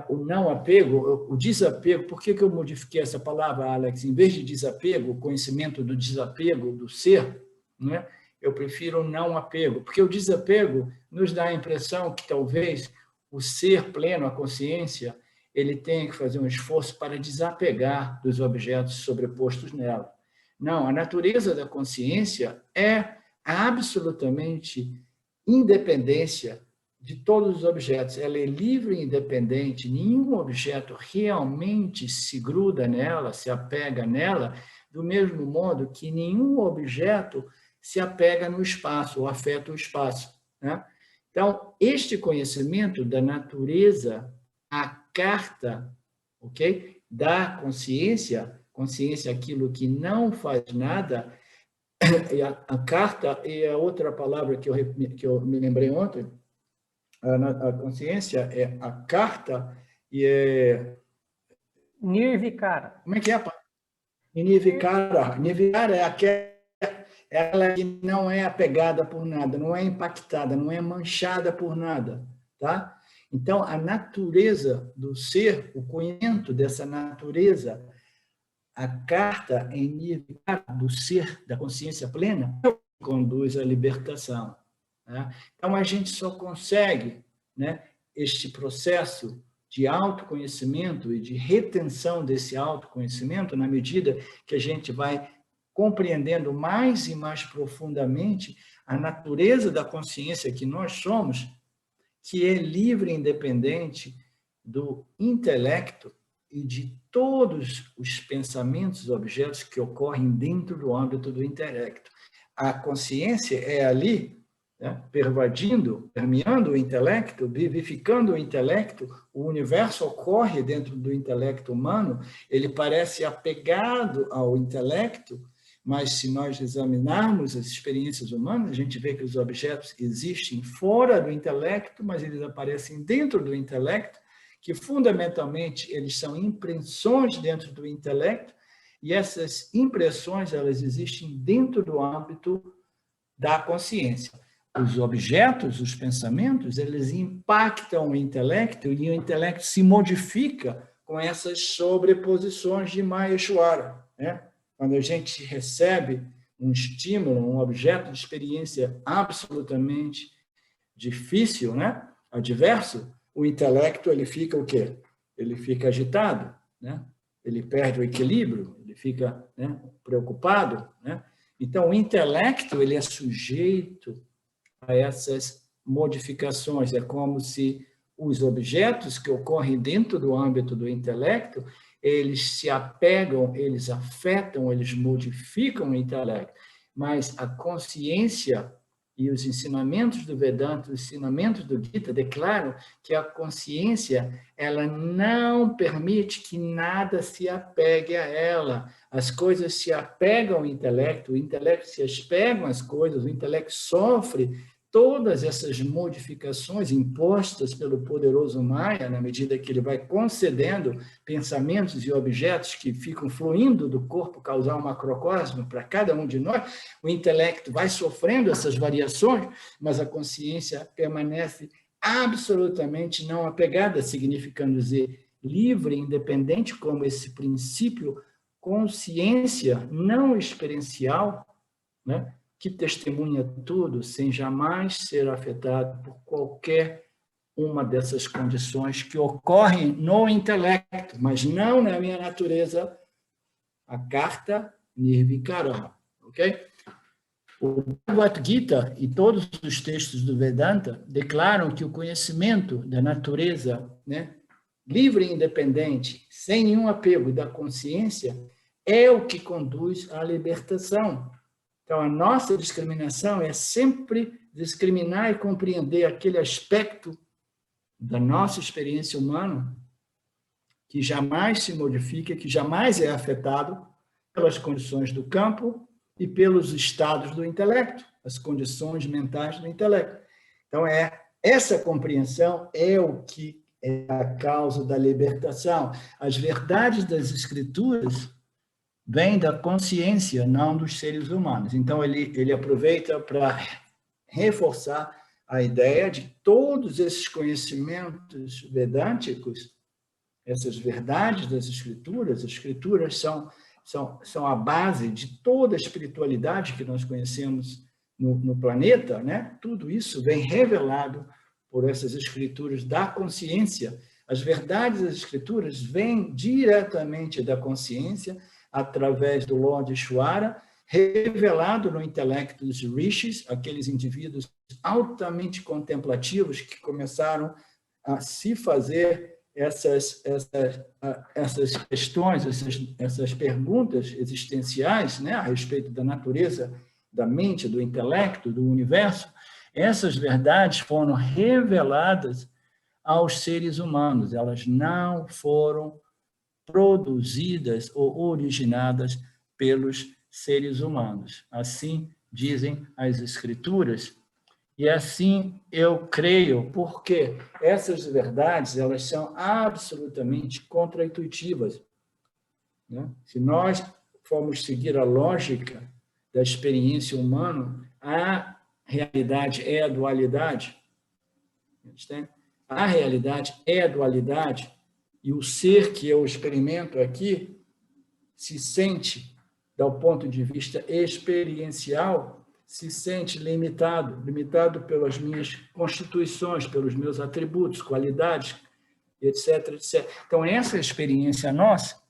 o não apego, o desapego, por que eu modifiquei essa palavra, Alex? Em vez de desapego, o conhecimento do desapego do ser, né? Eu prefiro o não apego, porque o desapego nos dá a impressão que talvez o ser pleno, a consciência, ele tenha que fazer um esforço para desapegar dos objetos sobrepostos nela. Não, a natureza da consciência é absolutamente independência de todos os objetos. Ela é livre e independente, nenhum objeto realmente se gruda nela, se apega nela, do mesmo modo que nenhum objeto se apega no espaço, ou afeta o espaço, né? Então, este conhecimento da natureza, a carta, ok? Da consciência é aquilo que não faz nada, e a carta é a outra palavra que eu me lembrei ontem, a consciência é a carta e é... Nirvikara. Como é que é? Nirvikara. Nirvikara é ela que não é apegada por nada, não é impactada, não é manchada por nada, tá? Então, a natureza do ser, o conhecimento dessa natureza, a carta em Nirvikara do ser, da consciência plena, conduz à libertação, né? Então, a gente só consegue, né, este processo de autoconhecimento e de retenção desse autoconhecimento na medida que a gente vai compreendendo mais e mais profundamente a natureza da consciência que nós somos, que é livre e independente do intelecto e de todos os pensamentos, objetos que ocorrem dentro do âmbito do intelecto. A consciência é ali, né, permeando o intelecto, vivificando o intelecto, o universo ocorre dentro do intelecto humano, ele parece apegado ao intelecto, mas se nós examinarmos as experiências humanas, a gente vê que os objetos existem fora do intelecto, mas eles aparecem dentro do intelecto, que fundamentalmente eles são impressões dentro do intelecto, e essas impressões elas existem dentro do âmbito da consciência. Os objetos, os pensamentos, eles impactam o intelecto e o intelecto se modifica com essas sobreposições de Maheshwara, né? Quando a gente recebe um estímulo, um objeto de experiência absolutamente difícil, né? Adverso, o intelecto ele fica o quê? Ele fica agitado, né? Ele perde o equilíbrio, ele fica, né, preocupado, né? Então, o intelecto ele é sujeito a essas modificações. É como se os objetos que ocorrem dentro do âmbito do intelecto, eles se apegam, eles afetam, eles modificam o intelecto. Mas a consciência e os ensinamentos do Vedanta, os ensinamentos do Gita declaram que a consciência ela não permite que nada se apegue a ela. As coisas se apegam ao intelecto, o intelecto se apega às coisas, o intelecto sofre todas essas modificações impostas pelo poderoso Maya, na medida que ele vai concedendo pensamentos e objetos que ficam fluindo do corpo causal macrocosmo para cada um de nós, o intelecto vai sofrendo essas variações, mas a consciência permanece absolutamente não apegada, significando dizer livre, independente, como esse princípio consciência não experiencial, né? Que testemunha tudo sem jamais ser afetado por qualquer uma dessas condições que ocorrem no intelecto, mas não na minha natureza, a carta Nirvikara, ok? O Bhagavad Gita e todos os textos do Vedanta declaram que o conhecimento da natureza, né, livre e independente, sem nenhum apego da consciência, é o que conduz à libertação. Então, a nossa discriminação é sempre discriminar e compreender aquele aspecto da nossa experiência humana que jamais se modifica, que jamais é afetado pelas condições do campo e pelos estados do intelecto, as condições mentais do intelecto. Então, essa compreensão é o que é a causa da libertação. As verdades das Escrituras vem da consciência, não dos seres humanos. Então, ele aproveita para reforçar a ideia de todos esses conhecimentos vedânticos, essas verdades das Escrituras. As Escrituras são a base de toda a espiritualidade que nós conhecemos no planeta, né? Tudo isso vem revelado por essas Escrituras da consciência. As verdades das Escrituras vêm diretamente da consciência, através do Lord Ishvara, revelado no intelecto dos rishis, aqueles indivíduos altamente contemplativos que começaram a se fazer essas questões, essas perguntas existenciais, né, a respeito da natureza da mente, do intelecto, do universo. Essas verdades foram reveladas aos seres humanos, elas não foram produzidas ou originadas pelos seres humanos. Assim dizem as Escrituras, e assim eu creio, porque essas verdades elas são absolutamente contraintuitivas, né? Se nós formos seguir a lógica da experiência humana, a realidade é a dualidade. A realidade é a dualidade, e o ser que eu experimento aqui se sente, do ponto de vista experiencial, se sente limitado pelas minhas constituições, pelos meus atributos, qualidades, etc, etc. Então, essa experiência nossa,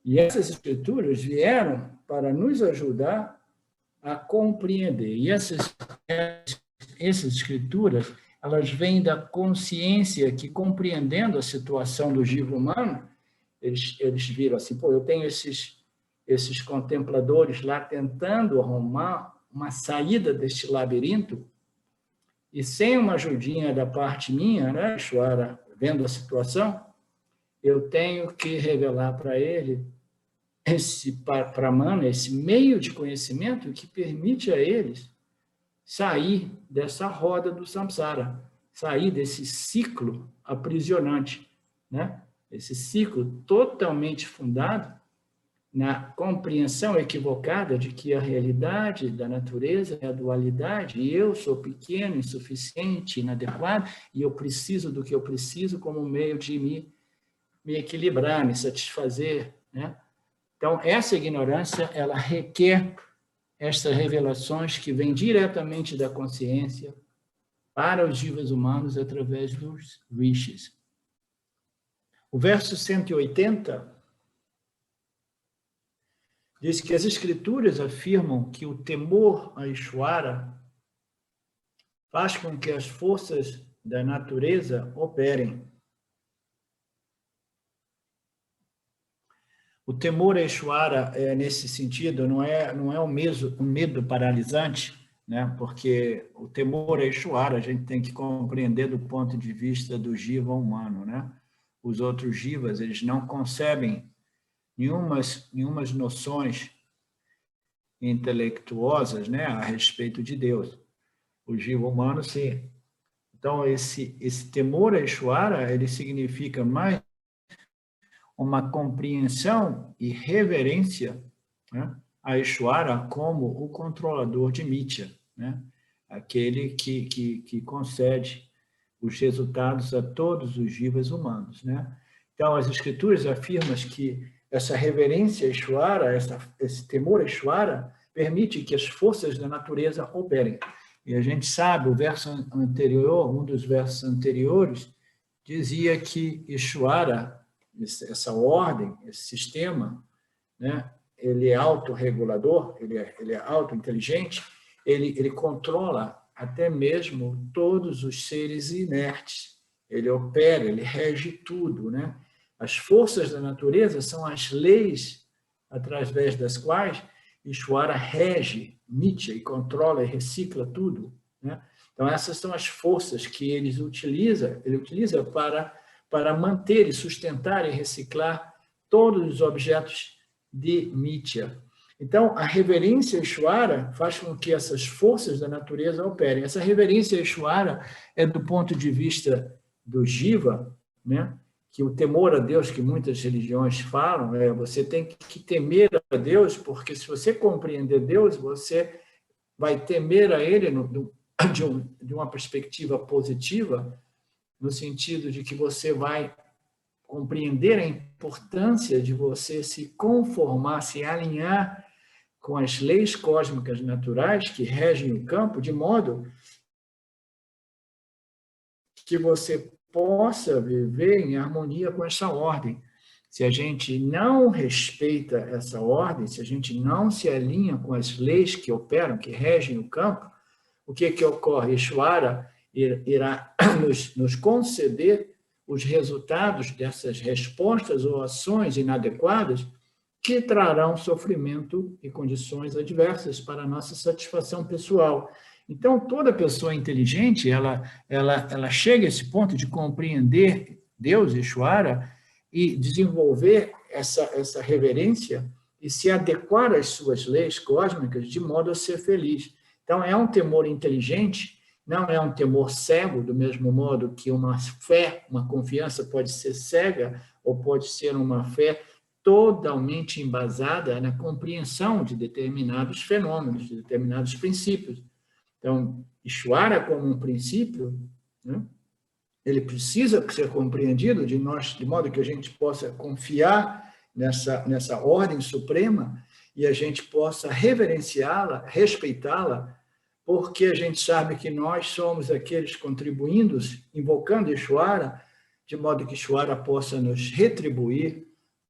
e essas Escrituras vieram para nos ajudar a compreender. E essas escrituras, elas vêm da consciência que, compreendendo a situação do jiva humano, eles viram assim, pô, eu tenho esses contempladores lá tentando arrumar uma saída deste labirinto, e sem uma ajudinha da parte minha, né, Ishvara, vendo a situação, eu tenho que revelar para ele, para Mana, esse meio de conhecimento que permite a eles sair dessa roda do samsara, sair desse ciclo aprisionante, né? Esse ciclo totalmente fundado na compreensão equivocada de que a realidade da natureza é a dualidade, e eu sou pequeno, insuficiente, inadequado, e eu preciso do que eu preciso como meio de me equilibrar, me satisfazer, né? Então, essa ignorância, ela requer estas revelações que vêm diretamente da consciência para os jivas humanos através dos rishis. O verso 180 diz que as escrituras afirmam que o temor a Ishvara faz com que as forças da natureza operem. O temor a Ishvara, nesse sentido, não é um medo paralisante, né? Porque o temor a Ishvara a gente tem que compreender do ponto de vista do jiva humano, né? Os outros jivas, eles não concebem nenhumas noções intelectuosas, né, a respeito de Deus. O jiva humano, sim. Então, esse temor a Ishvara, ele significa mais uma compreensão e reverência, né, a Ishvara como o controlador de Mithya, né, aquele que concede os resultados a todos os jivas humanos, né? Então, as escrituras afirmam que essa reverência a Ishvara, esse temor a Ishvara, permite que as forças da natureza operem. E a gente sabe, o verso anterior, um dos versos anteriores, dizia que Ishvara, essa ordem, esse sistema, né, ele é autorregulador, ele é autointeligente, ele controla até mesmo todos os seres inertes. Ele opera, ele rege tudo, né? As forças da natureza são as leis através das quais Ishvara rege Mithya e controla e recicla tudo, né? Então, essas são as forças que ele utiliza para manter e sustentar e reciclar todos os objetos de Mithya. Então, a reverência a Ishvara faz com que essas forças da natureza operem. Essa reverência a Ishvara é do ponto de vista do jiva, né? Que o temor a Deus que muitas religiões falam, você tem que temer a Deus, porque se você compreender Deus, você vai temer a Ele de uma perspectiva positiva, no sentido de que você vai compreender a importância de você se conformar, se alinhar com as leis cósmicas naturais que regem o campo, de modo que você possa viver em harmonia com essa ordem. Se a gente não respeita essa ordem, se a gente não se alinha com as leis que operam, que regem o campo, o que ocorre? Ishvara irá nos conceder os resultados dessas respostas ou ações inadequadas que trarão sofrimento e condições adversas para a nossa satisfação pessoal. Então, toda pessoa inteligente, ela chega a esse ponto de compreender Deus, Ishvara, e desenvolver essa reverência e se adequar às suas leis cósmicas de modo a ser feliz. Então, é um temor inteligente, não é um temor cego, do mesmo modo que uma fé, uma confiança pode ser cega ou pode ser uma fé totalmente embasada na compreensão de determinados fenômenos, de determinados princípios. Então, Ishvara como um princípio, né, ele precisa ser compreendido de modo que a gente possa confiar nessa ordem suprema e a gente possa reverenciá-la, respeitá-la, porque a gente sabe que nós somos aqueles contribuindo, invocando Ishvara, de modo que Ishvara possa nos retribuir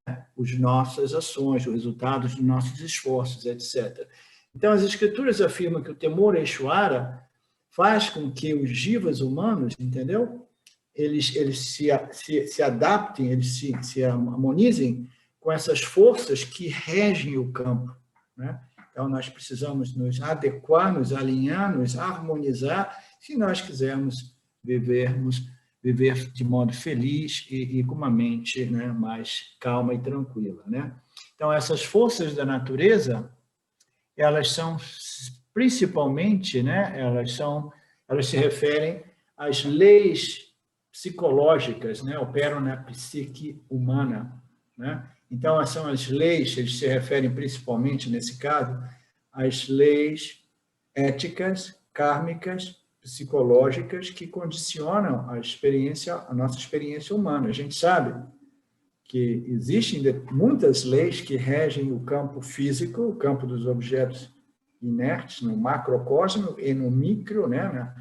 as nossas ações, os resultados dos nossos esforços, etc. Então, as escrituras afirmam que o temor a Ishvara faz com que os jivas humanos, entendeu? Eles se adaptem, eles se harmonizem com essas forças que regem o campo, né? Então, nós precisamos nos adequar, nos alinhar, nos harmonizar, se nós quisermos viver de modo feliz e com uma mente, né, mais calma e tranquila, né? Então, essas forças da natureza, elas são principalmente, né, elas se referem às leis psicológicas, né, operam na psique humana, né? Então, são as leis, eles se referem principalmente, nesse caso, às leis éticas, kármicas, psicológicas que condicionam a nossa experiência humana. A gente sabe que existem muitas leis que regem o campo físico, o campo dos objetos inertes, no macrocosmo e no micro, né?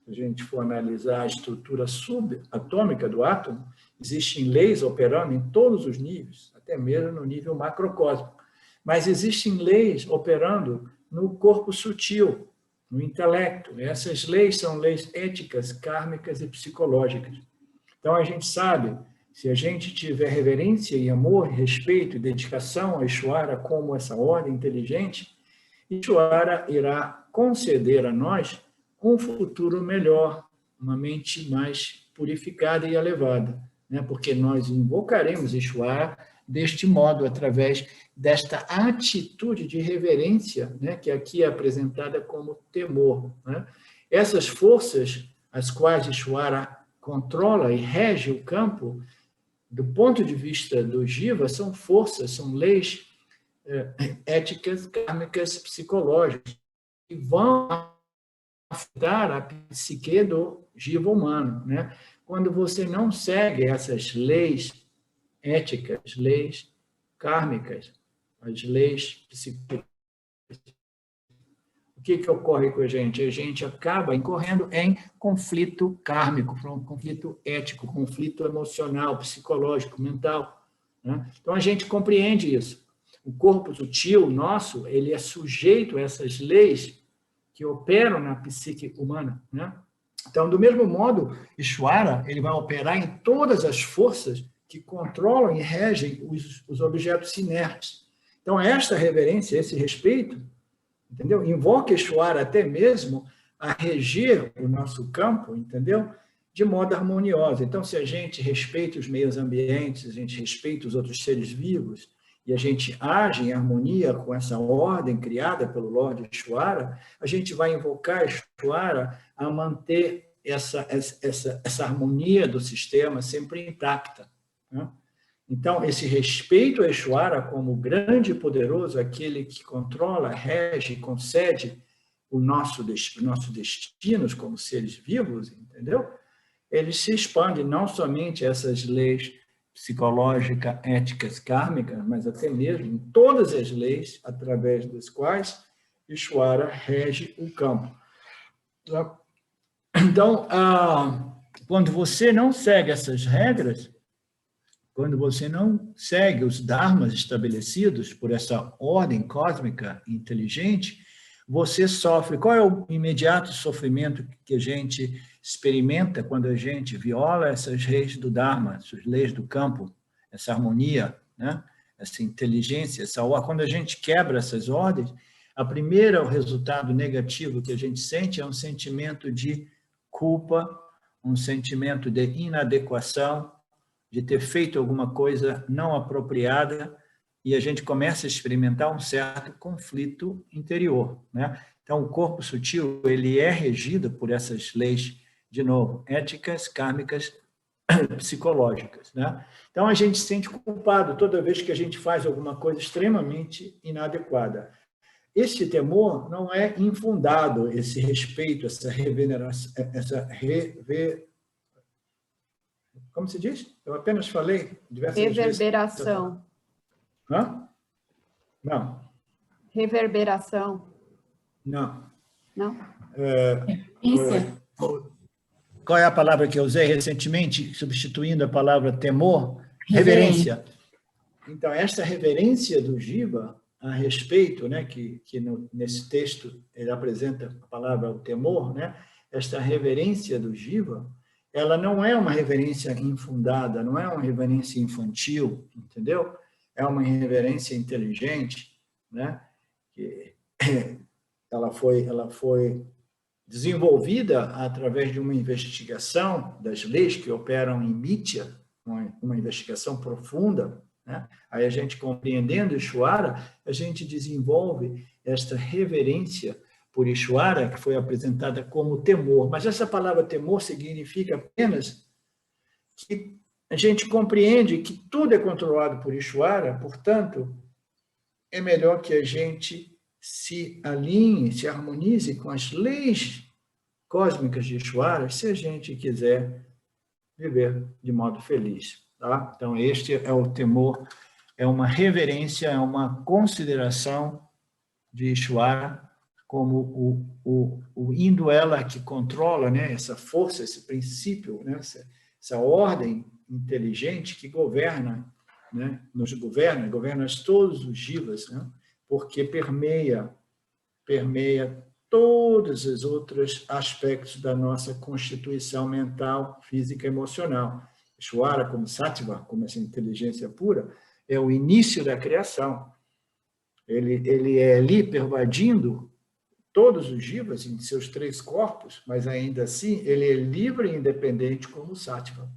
Se a gente for analisar a estrutura subatômica do átomo, existem leis operando em todos os níveis, até mesmo no nível macrocósmico. Mas existem leis operando no corpo sutil, no intelecto. Essas leis são leis éticas, kármicas e psicológicas. Então, a gente sabe, se a gente tiver reverência e amor, respeito e dedicação a Ishvara como essa ordem inteligente, Ishvara irá conceder a nós um futuro melhor, uma mente mais purificada e elevada, né? Porque nós invocaremos Ishvara deste modo, através desta atitude de reverência, né? Que aqui é apresentada como temor, né? Essas forças, as quais Ishvara controla e rege o campo, do ponto de vista do Jiva, são forças, são leis éticas, kármicas, psicológicas, que vão afetar a psique do Jiva humano, né? Quando você não segue essas leis éticas, leis kármicas, as leis psicológicas, o que ocorre com a gente? A gente acaba incorrendo em conflito kármico, conflito ético, conflito emocional, psicológico, mental, né? Então, a gente compreende isso. O corpo sutil nosso, ele é sujeito a essas leis que operam na psique humana, né? Então, do mesmo modo, Ishvara, ele vai operar em todas as forças que controlam e regem os objetos inertes. Então, esta reverência, esse respeito, entendeu? Invoca Ishvara até mesmo a reger o nosso campo, entendeu? De modo harmonioso. Então, se a gente respeita os meios ambientes, a gente respeita os outros seres vivos, e a gente age em harmonia com essa ordem criada pelo Lorde Ishvara, a gente vai invocar Ishvara a manter essa harmonia do sistema sempre intacta, né? Então, esse respeito a Ishvara como grande e poderoso, aquele que controla, rege, concede nossos destinos como seres vivos, entendeu? Ele se expande não somente essas leis psicológicas, éticas, kármicas, mas até mesmo em todas as leis através das quais Ishvara rege o campo. Então, quando você não segue essas regras, quando você não segue os dharmas estabelecidos por essa ordem cósmica inteligente, você sofre. Qual é o imediato sofrimento que a gente experimenta quando a gente viola essas leis do Dharma, essas leis do campo, essa harmonia, né? Essa inteligência, essa ordem? Quando a gente quebra essas ordens, o resultado negativo que a gente sente é um sentimento de culpa, um sentimento de inadequação, de ter feito alguma coisa não apropriada, e a gente começa a experimentar um certo conflito interior, né? Então, o corpo sutil, ele é regido por essas leis, de novo, éticas, kármicas, psicológicas, né? Então, a gente se sente culpado toda vez que a gente faz alguma coisa extremamente inadequada. Esse temor não é infundado, esse respeito, essa reveneração, como se diz? Eu apenas falei diversas vezes. Reverberação. Hã? Não. Reverberação. Não. Não? Qual é a palavra que eu usei recentemente, substituindo a palavra temor? Reverência. Então, essa reverência do Jiva, a respeito, né, nesse texto ele apresenta a palavra o temor, né, esta reverência do Jiva, ela não é uma reverência infundada, não é uma reverência infantil, entendeu? É uma reverência inteligente, né? Que ela foi desenvolvida através de uma investigação das leis que operam em Mitya, uma investigação profunda, né? Aí a gente, compreendendo Ishvara, a gente desenvolve esta reverência por Ishvara, que foi apresentada como temor. Mas essa palavra temor significa apenas que a gente compreende que tudo é controlado por Ishvara, portanto, é melhor que a gente se alinhe, se harmonize com as leis cósmicas de Ishvara, se a gente quiser viver de modo feliz. Tá? Então, este é o temor, é uma reverência, é uma consideração de Ishvara como o indo ela que controla, né, essa força, esse princípio, né, essa ordem inteligente que governa, né, nos governa todos os jivas, né, porque permeia todos os outros aspectos da nossa constituição mental, física e emocional. Ishvara, como Sattva, como essa inteligência pura, é o início da criação. Ele é ali pervadindo todos os jivas em seus 3 corpos, mas ainda assim ele é livre e independente como Sattva,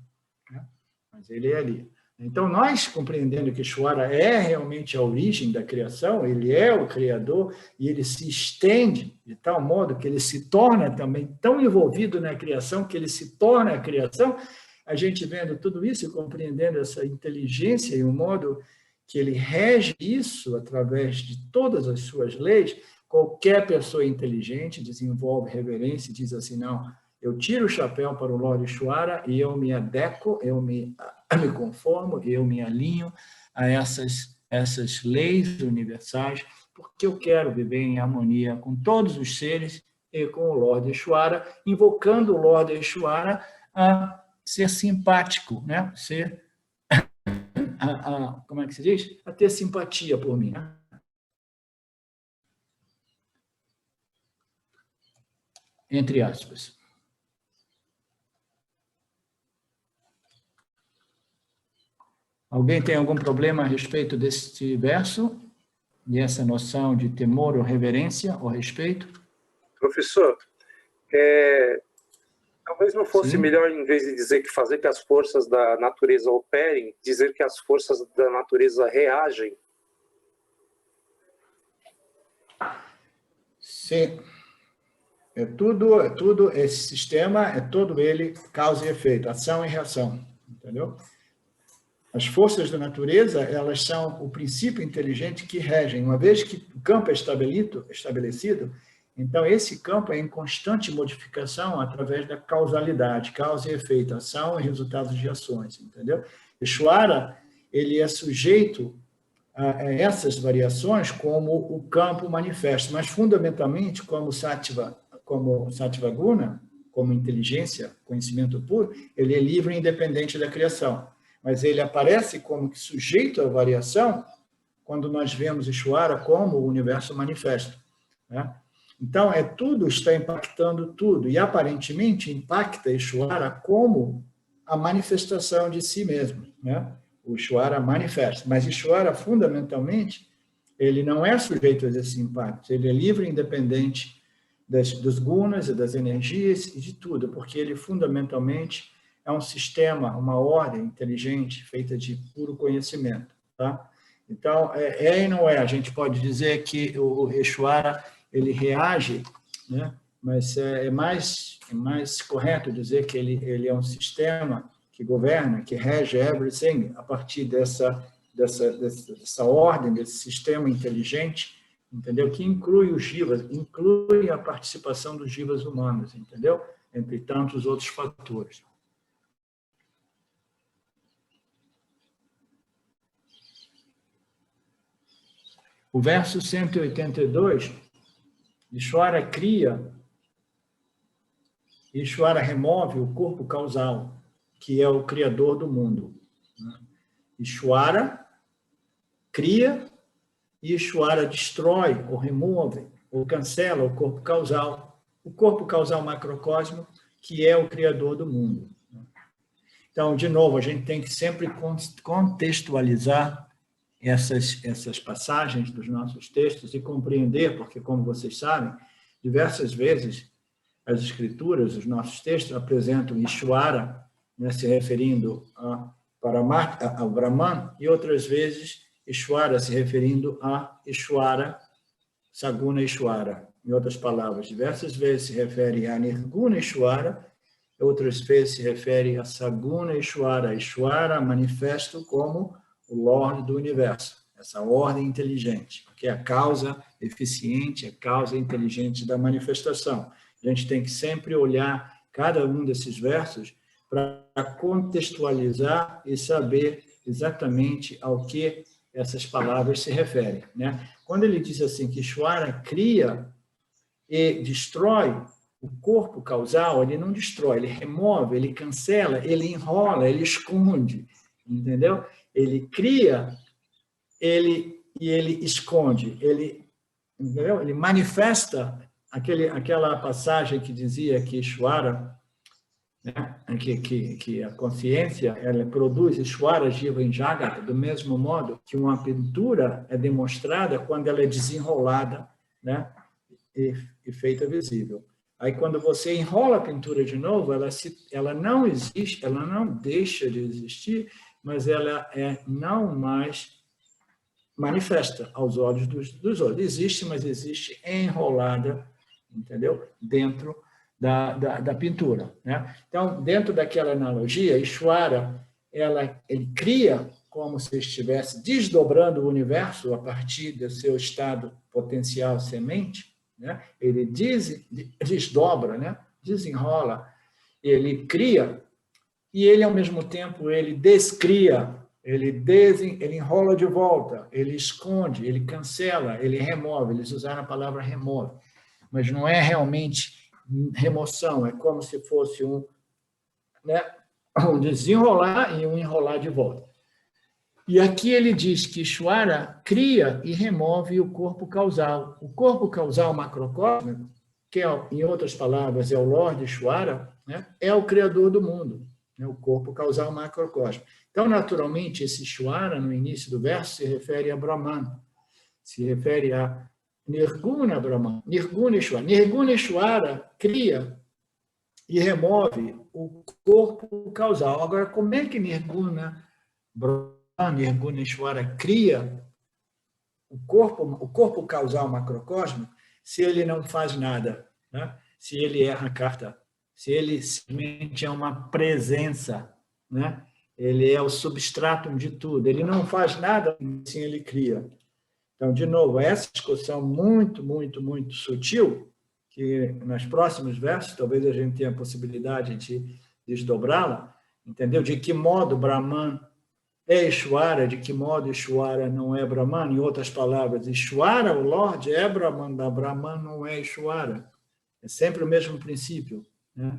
né? Mas ele é ali. Então, nós compreendendo que Ishvara é realmente a origem da criação, ele é o Criador, e ele se estende de tal modo que ele se torna também tão envolvido na criação, que ele se torna a criação, a gente vendo tudo isso e compreendendo essa inteligência e o modo que ele rege isso através de todas as suas leis, qualquer pessoa inteligente desenvolve reverência e diz assim, não, eu tiro o chapéu para o Lord Ishvara e eu me adequo, eu me conformo, eu me alinho a essas leis universais, porque eu quero viver em harmonia com todos os seres e com o Lord Ishvara, invocando o Lord Ishvara a ser simpático, né? Como é que se diz? A ter simpatia por mim, né? Entre aspas. Alguém tem algum problema a respeito deste verso? E essa noção de temor ou reverência ou respeito? Professor, talvez não fosse melhor, em vez de dizer que fazer que as forças da natureza operem, dizer que as forças da natureza reagem? Sim. É tudo, esse sistema, é todo ele causa e efeito, ação e reação, entendeu? As forças da natureza, elas são o princípio inteligente que regem. Uma vez que o campo é estabelecido, então esse campo é em constante modificação através da causalidade, causa e efeito, ação e resultados de ações, entendeu? Ishvara, ele é sujeito a essas variações como o campo manifesta, mas fundamentalmente como Sattva Guna, como inteligência, conhecimento puro, ele é livre e independente da criação. Mas ele aparece como que sujeito à variação quando nós vemos Ishvara como o universo manifesto, né? Então, tudo está impactando tudo, e aparentemente impacta Ishvara como a manifestação de si mesmo, né? O Ishvara manifesta, mas Ishvara, fundamentalmente, ele não é sujeito a esses impactos, ele é livre e independente dos gunas e das energias e de tudo, porque ele fundamentalmente é um sistema, uma ordem inteligente feita de puro conhecimento, tá? Então, e não é. A gente pode dizer que o Ishvara, ele reage, né? Mas é mais correto dizer que ele é um sistema que governa, que rege everything a partir dessa ordem, desse sistema inteligente, entendeu? Que inclui os jivas, inclui a participação dos jivas humanos, entendeu? Entre tantos outros fatores. O verso 182, Ishvara cria, Ishvara remove o corpo causal, que é o criador do mundo. Ishvara cria e Ishvara destrói, ou remove, ou cancela o corpo causal. O corpo causal macrocósmico, que é o criador do mundo. Então, de novo, a gente tem que sempre contextualizar essas passagens dos nossos textos e compreender, porque, como vocês sabem, diversas vezes as escrituras, os nossos textos, apresentam Ishvara, né, se referindo ao Brahman, e outras vezes Ishvara se referindo a Ishvara, Saguna Ishvara. Em outras palavras, diversas vezes se refere a Nirguna Ishvara, outras vezes se refere a Saguna Ishvara. Ishvara manifesto como o Lorde do Universo, essa ordem inteligente, que é a causa eficiente, a causa inteligente da manifestação. A gente tem que sempre olhar cada um desses versos para contextualizar e saber exatamente ao que essas palavras se referem, né? Quando ele diz assim que Ishvara cria e destrói o corpo causal, ele não destrói, ele remove, ele cancela, ele enrola, ele esconde, entendeu? Ele cria, ele esconde, entendeu? Ele manifesta aquela passagem que dizia que Ishvara, né, que a consciência ela produz Ishvara Jiva em Jagata, do mesmo modo que uma pintura é demonstrada quando ela é desenrolada, né, e feita visível. Aí, quando você enrola a pintura de novo, ela não existe, ela não deixa de existir, mas ela não mais manifesta aos olhos dos outros. Existe, mas existe enrolada, entendeu? Dentro da pintura, né? Então, dentro daquela analogia, Ishvara, ele cria como se estivesse desdobrando o universo a partir do seu estado potencial semente, né? Ele desdobra, né? Desenrola, ele cria, e ele, ao mesmo tempo, ele descria, ele enrola de volta, ele esconde, ele cancela, ele remove. Eles usaram a palavra remove, mas não é realmente remoção, é como se fosse um desenrolar e um enrolar de volta. E aqui ele diz que Ishvara cria e remove o corpo causal. O corpo causal macrocósmico, que em outras palavras é o Lorde Ishvara, né, é o criador do mundo, né, o corpo causal macrocósmico. Então, naturalmente, esse Ishvara, no início do verso, se refere a Brahman, se refere a Nirguna Brahman, Nirguna Ishvara. Nirguna Ishvara cria e remove o corpo causal. Agora, como é que Nirguna Brahman, Nirguna Ishvara cria o corpo causal macrocósmico se ele não faz nada, né? Se ele é a carta, se ele simplesmente é uma presença, né? Ele é o substratum de tudo, ele não faz nada, assim ele cria. Então, de novo, essa discussão muito, muito, muito sutil, que nos próximos versos, talvez a gente tenha a possibilidade de desdobrá-la, entendeu? De que modo Brahman é Ishvara, de que modo Ishvara não é Brahman? Em outras palavras, Ishvara, o Lorde, é Brahman, da Brahman não é Ishvara. É sempre o mesmo princípio, né?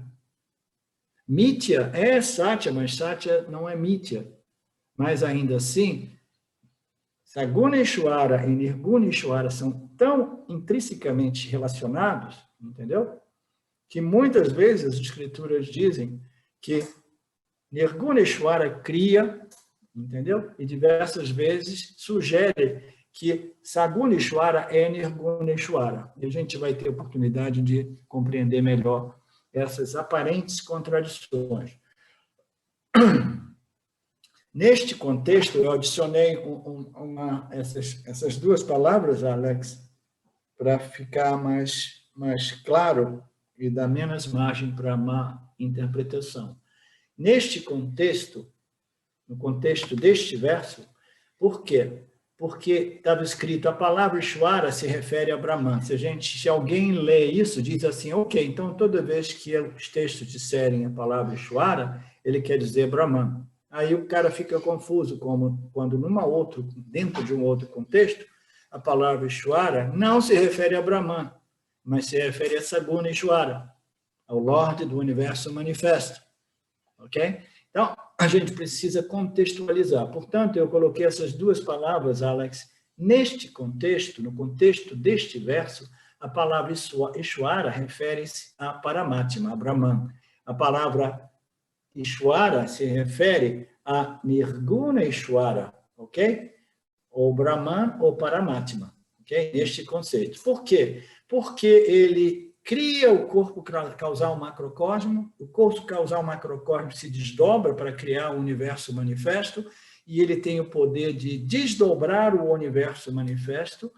Mithya é Satya, mas Satya não é Mithya. Mas, ainda assim, Saguna Ishvara e Nirguna Ishvara são tão intrinsecamente relacionados, entendeu? Que muitas vezes as escrituras dizem que Nirguna Ishvara cria, entendeu? E diversas vezes sugere que Saguna Ishvara é Nirguna Ishvara. E a gente vai ter oportunidade de compreender melhor essas aparentes contradições. Neste contexto, eu adicionei essas duas palavras, Alex, para ficar mais claro e dar menos margem para má interpretação. Neste contexto, no contexto deste verso, por quê? Porque estava escrito, a palavra Ishvara se refere a Brahman. Se alguém lê isso, diz assim, ok, então toda vez que os textos disserem a palavra Ishvara, ele quer dizer Brahman. Aí o cara fica confuso, como quando dentro de um outro contexto, a palavra Ishvara não se refere a Brahman, mas se refere a Saguna Ishvara, ao Lorde do Universo Manifesto. Ok? Então, a gente precisa contextualizar. Portanto, eu coloquei essas duas palavras, Alex, neste contexto, no contexto deste verso, a palavra Ishwara refere-se a Paramatma, a Brahman. A palavra Ishwara se refere a Nirguna Ishwara, ok? Ou Brahman ou Paramatma, ok? Neste conceito. Por quê? Porque ele cria o corpo causal macrocosmo, o corpo causal macrocosmo se desdobra para criar o universo manifesto, e ele tem o poder de desdobrar o universo manifesto,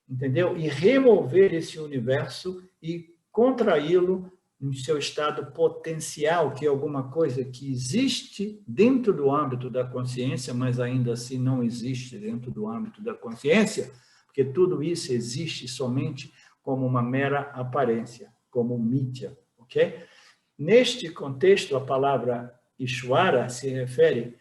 entendeu? E remover esse universo e contraí-lo em seu estado potencial, que é alguma coisa que existe dentro do âmbito da consciência, mas ainda assim não existe dentro do âmbito da consciência, porque tudo isso existe somente como uma mera aparência, como mithya, ok? Neste contexto, a palavra Ishwara se refere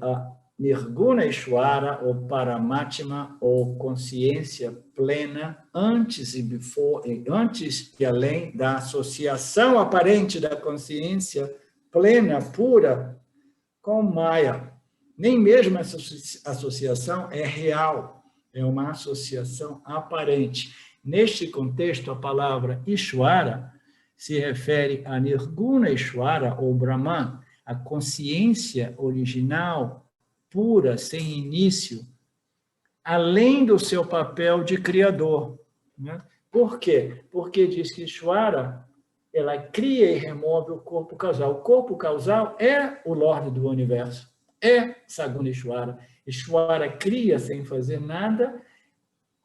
a Nirguna Ishwara, ou Paramatma, ou consciência plena, antes e além da associação aparente da consciência plena, pura, com Maya. Nem mesmo essa associação é real, é uma associação aparente. Neste contexto, a palavra Ishwara se refere a Nirguna Ishwara, ou Brahman, a consciência original, pura, sem início, além do seu papel de criador. Né? Por quê? Porque diz que Ishwara, ela cria e remove o corpo causal. O corpo causal é o Lorde do Universo, é Saguna Ishwara. Ishwara cria sem fazer nada,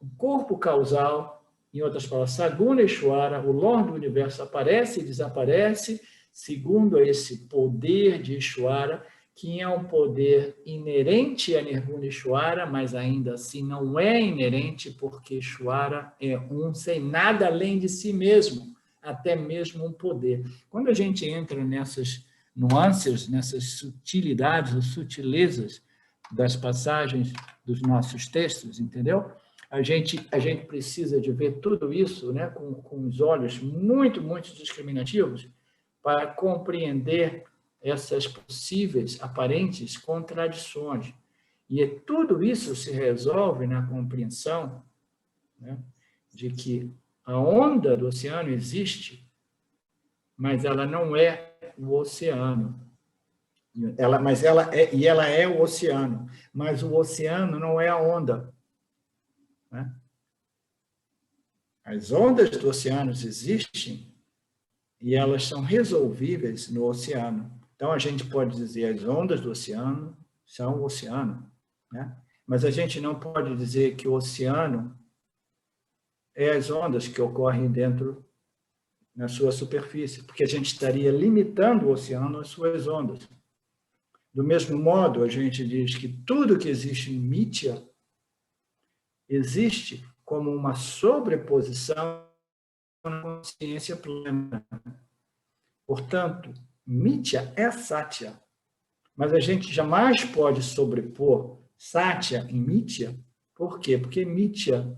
o corpo causal, em outras palavras, Saguna Ishwara, o Lorde do Universo, aparece e desaparece, segundo esse poder de Ishwara, que é um poder inerente a Nirguna Ishwara, mas ainda assim não é inerente, porque Ishwara é um sem nada além de si mesmo, até mesmo um poder. Quando a gente entra nessas nuances, nessas sutilidades ou sutilezas das passagens dos nossos textos, entendeu? A gente precisa de ver tudo isso, né, com os olhos muito, muito discriminativos, para compreender essas possíveis, aparentes contradições. E tudo isso se resolve na compreensão, né, de que a onda do oceano existe, mas ela não é o oceano. Ela é o oceano, mas o oceano não é a onda. Né? As ondas do oceano existem e elas são resolvíveis no oceano. Então, a gente pode dizer as ondas do oceano são o oceano, né? Mas a gente não pode dizer que o oceano é as ondas que ocorrem dentro, na sua superfície, porque a gente estaria limitando o oceano às suas ondas. Do mesmo modo, a gente diz que tudo que existe em Mithya existe como uma sobreposição na consciência plena. Portanto, Mithya é Satya, mas a gente jamais pode sobrepor Satya em Mithya. Por quê? Porque Mithya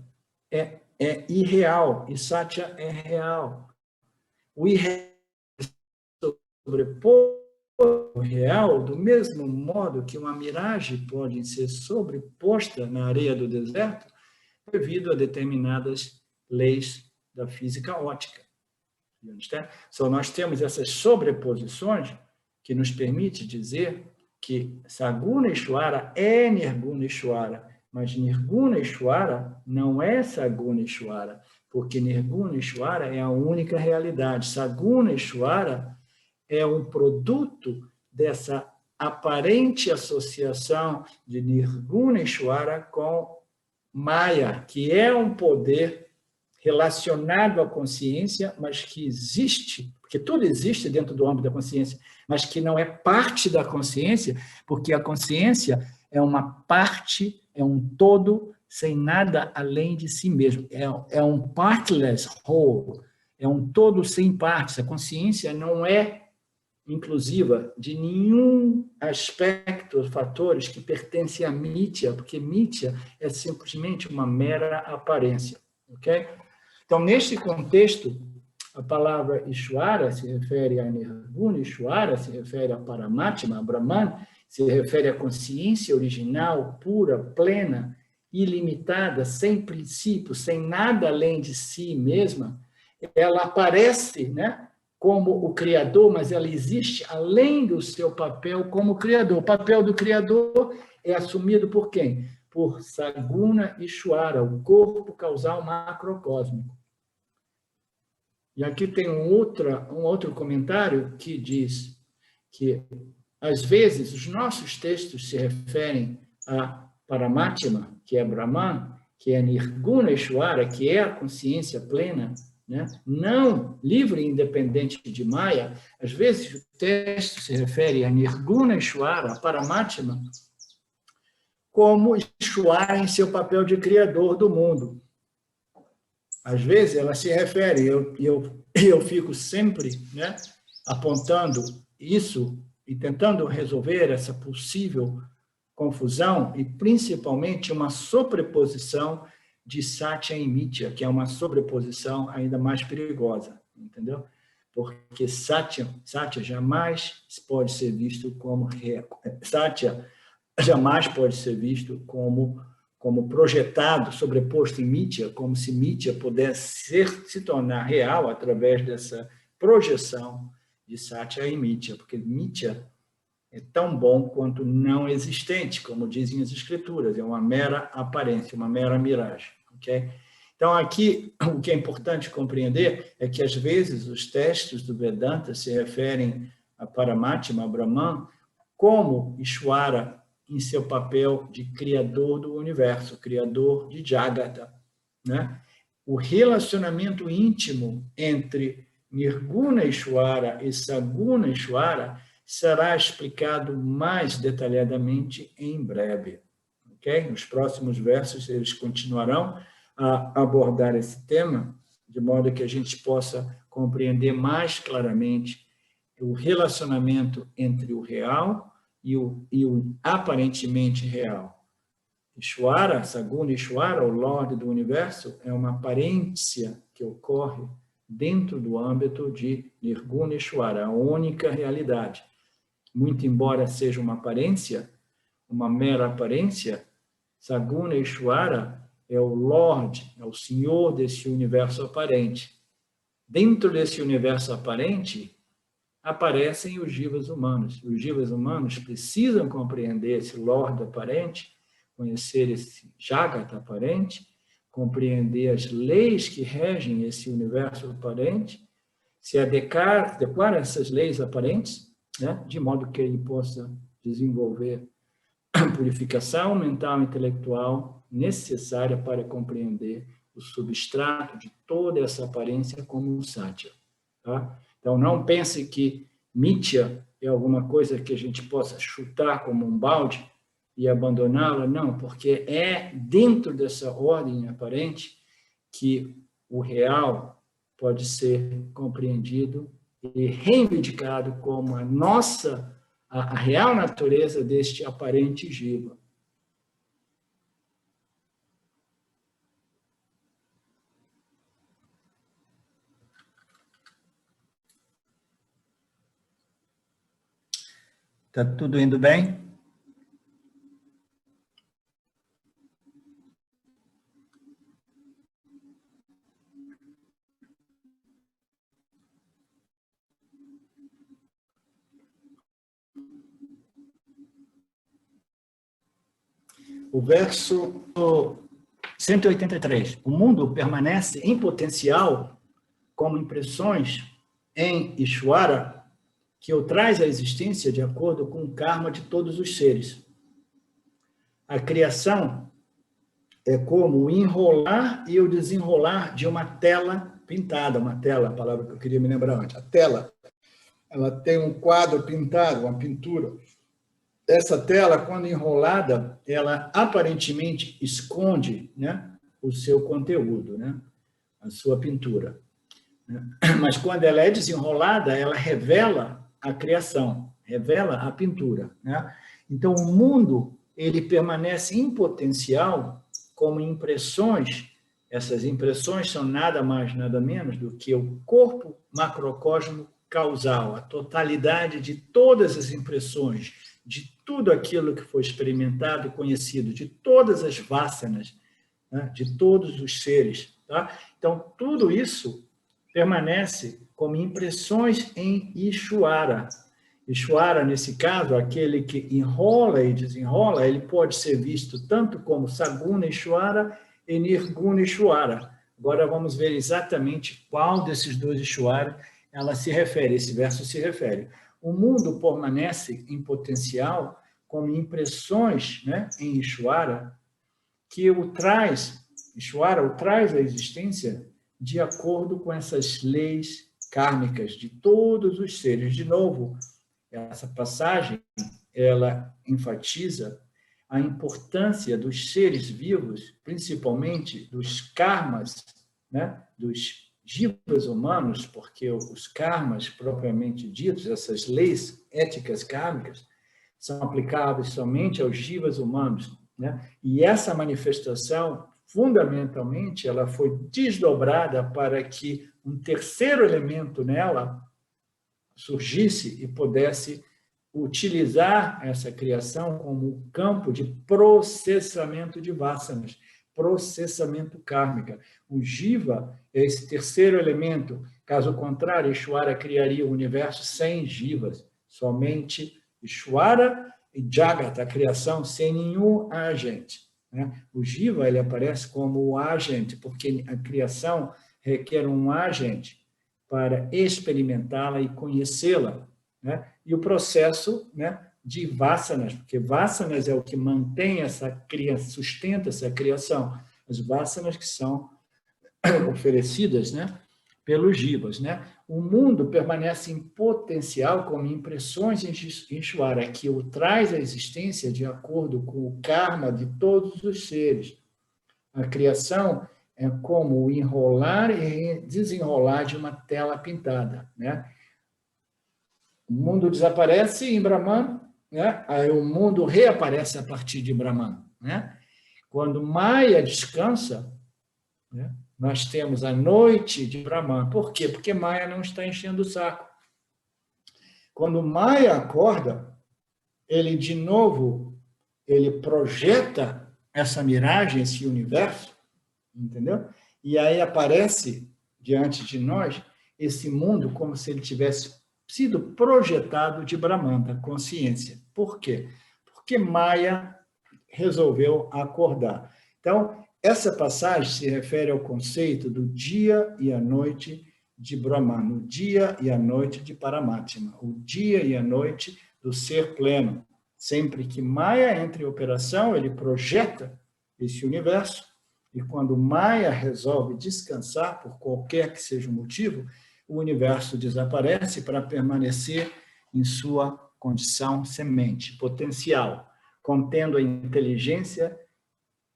é irreal e Satya é real. O irreal sobrepor o real do mesmo modo que uma miragem pode ser sobreposta na areia do deserto devido a determinadas leis da física óptica. Então, nós temos essas sobreposições que nos permite dizer que Saguna Ishwara é Nirguna Ishwara, mas Nirguna Ishwara não é Saguna Ishwara, porque Nirguna Ishwara é a única realidade. Saguna Ishwara é um produto dessa aparente associação de Nirguna Ishwara com Maya, que é um poder relacionado à consciência, mas que existe, porque tudo existe dentro do âmbito da consciência, mas que não é parte da consciência, porque a consciência é uma parte, é um todo, sem nada além de si mesmo. É um partless whole, é um todo sem partes. A consciência não é inclusiva de nenhum aspecto, fatores que pertencem à Mithya, porque Mithya é simplesmente uma mera aparência. Ok? Então, neste contexto, a palavra Ishwara se refere a Nirguna, Ishwara se refere a Paramatma, a Brahman, se refere à consciência original, pura, plena, ilimitada, sem princípio, sem nada além de si mesma, ela aparece, né, como o Criador, mas ela existe além do seu papel como Criador. O papel do Criador é assumido por quem? Por Saguna Ishwara, o corpo causal macrocósmico. E aqui tem um outro comentário que diz que, às vezes, os nossos textos se referem a Paramatma, que é Brahman, que é Nirguna Ishwara, que é a consciência plena, né? Não livre e independente de Maya. Às vezes, o texto se refere a Nirguna Ishwara, a Paramatma, como Ishwara em seu papel de criador do mundo. Às vezes, ela se refere, eu fico sempre, né, apontando isso e tentando resolver essa possível confusão e, principalmente, uma sobreposição de Satya e Mithya, que é uma sobreposição ainda mais perigosa, entendeu? Porque Satya jamais pode ser visto como Satya jamais pode ser visto como projetado, sobreposto em Mithya, como se Mithya pudesse se tornar real através dessa projeção de Satya e Mithya, porque Mithya é tão bom quanto não existente, como dizem as escrituras, é uma mera aparência, uma mera miragem. Okay? Então, aqui, o que é importante compreender é que, às vezes, os textos do Vedanta se referem a Paramatma, a Brahman, como Ishwara em seu papel de criador do universo, criador de Jagata. Né? O relacionamento íntimo entre Nirguna Ishwara e Saguna Ishwara será explicado mais detalhadamente em breve. Okay? Nos próximos versos, eles continuarão a abordar esse tema, de modo que a gente possa compreender mais claramente o relacionamento entre o real e o aparentemente real. Ishwara, Saguna Ishwara, o Lorde do Universo, é uma aparência que ocorre dentro do âmbito de Nirguna Ishwara, a única realidade. Muito embora seja uma aparência, uma mera aparência, Saguna Ishwara é o Lorde, é o Senhor desse universo aparente. Dentro desse universo aparente, aparecem os jivas humanos. Os jivas humanos precisam compreender esse Lorde aparente, conhecer esse Jagata aparente, compreender as leis que regem esse universo aparente, se adequar a essas leis aparentes, né, de modo que ele possa desenvolver a purificação mental e intelectual necessária para compreender o substrato de toda essa aparência como um Satya. Tá? Então, não pense que Mithya é alguma coisa que a gente possa chutar como um balde e abandoná-la, não, porque é dentro dessa ordem aparente que o real pode ser compreendido e reivindicado como a real natureza deste aparente jiva. Está tudo indo bem? O verso 183. O mundo permanece em potencial como impressões em Ishwara, que o traz à existência de acordo com o karma de todos os seres. A criação é como o enrolar e o desenrolar de uma tela pintada. Uma tela, a palavra que eu queria me lembrar antes. A tela, ela tem um quadro pintado, uma pintura. Essa tela, quando enrolada, ela aparentemente esconde, né, o seu conteúdo, né, a sua pintura. Mas quando ela é desenrolada, ela revela a criação, revela a pintura. Né? Então, o mundo ele permanece em potencial como impressões. Essas impressões são nada mais, nada menos do que o corpo macrocósmico causal, a totalidade de todas as impressões de tudo aquilo que foi experimentado e conhecido, de todas as vasanas, né? De todos os seres. Tá? Então, tudo isso permanece como impressões em Ishvara. Ishvara, nesse caso, aquele que enrola e desenrola, ele pode ser visto tanto como Saguna Ishvara e Nirguna Ishvara. Agora vamos ver exatamente qual desses dois Ishvara ela se refere, esse verso se refere. O mundo permanece em potencial como impressões, né, em Ishvara, que o traz, Ishvara o traz à existência de acordo com essas leis kármicas de todos os seres. De novo, essa passagem, ela enfatiza a importância dos seres vivos, principalmente dos karmas, né, dos jivas humanos, porque os karmas propriamente ditos, essas leis éticas kármicas, são aplicáveis somente aos jivas humanos, né? E essa manifestação, fundamentalmente, ela foi desdobrada para que um terceiro elemento nela surgisse e pudesse utilizar essa criação como campo de processamento de vasanas, processamento kármica. O jiva é esse terceiro elemento. Caso contrário, Ishvara criaria o universo sem jivas, somente Ishvara e Jagata, a criação sem nenhum agente. Né? O jiva ele aparece como o agente, porque a criação requer um agente para experimentá-la e conhecê-la, né? E o processo, né, de vasanas, porque vasanas é o que mantém essa criação, sustenta essa criação. As vasanas que são oferecidas, né, pelos jivas, né? O mundo permanece em potencial como impressões em Ishvara, que o traz à existência de acordo com o karma de todos os seres. A criação é como o enrolar e desenrolar de uma tela pintada, né? O mundo desaparece em Brahman, né? Aí o mundo reaparece a partir de Brahman, né? Quando Maya descansa, né, nós temos a noite de Brahman. Por quê? Porque Maya não está enchendo o saco. Quando Maya acorda, ele de novo, ele projeta essa miragem, esse universo, entendeu? E aí aparece diante de nós esse mundo como se ele tivesse sido projetado de Brahman, da consciência. Por quê? Porque Maya resolveu acordar. Então, essa passagem se refere ao conceito do dia e a noite de Brahman, o dia e a noite de Paramatma, o dia e a noite do ser pleno. Sempre que Maya entra em operação, ele projeta esse universo, e quando Maya resolve descansar, por qualquer que seja o motivo, o universo desaparece para permanecer em sua condição semente, potencial, contendo a inteligência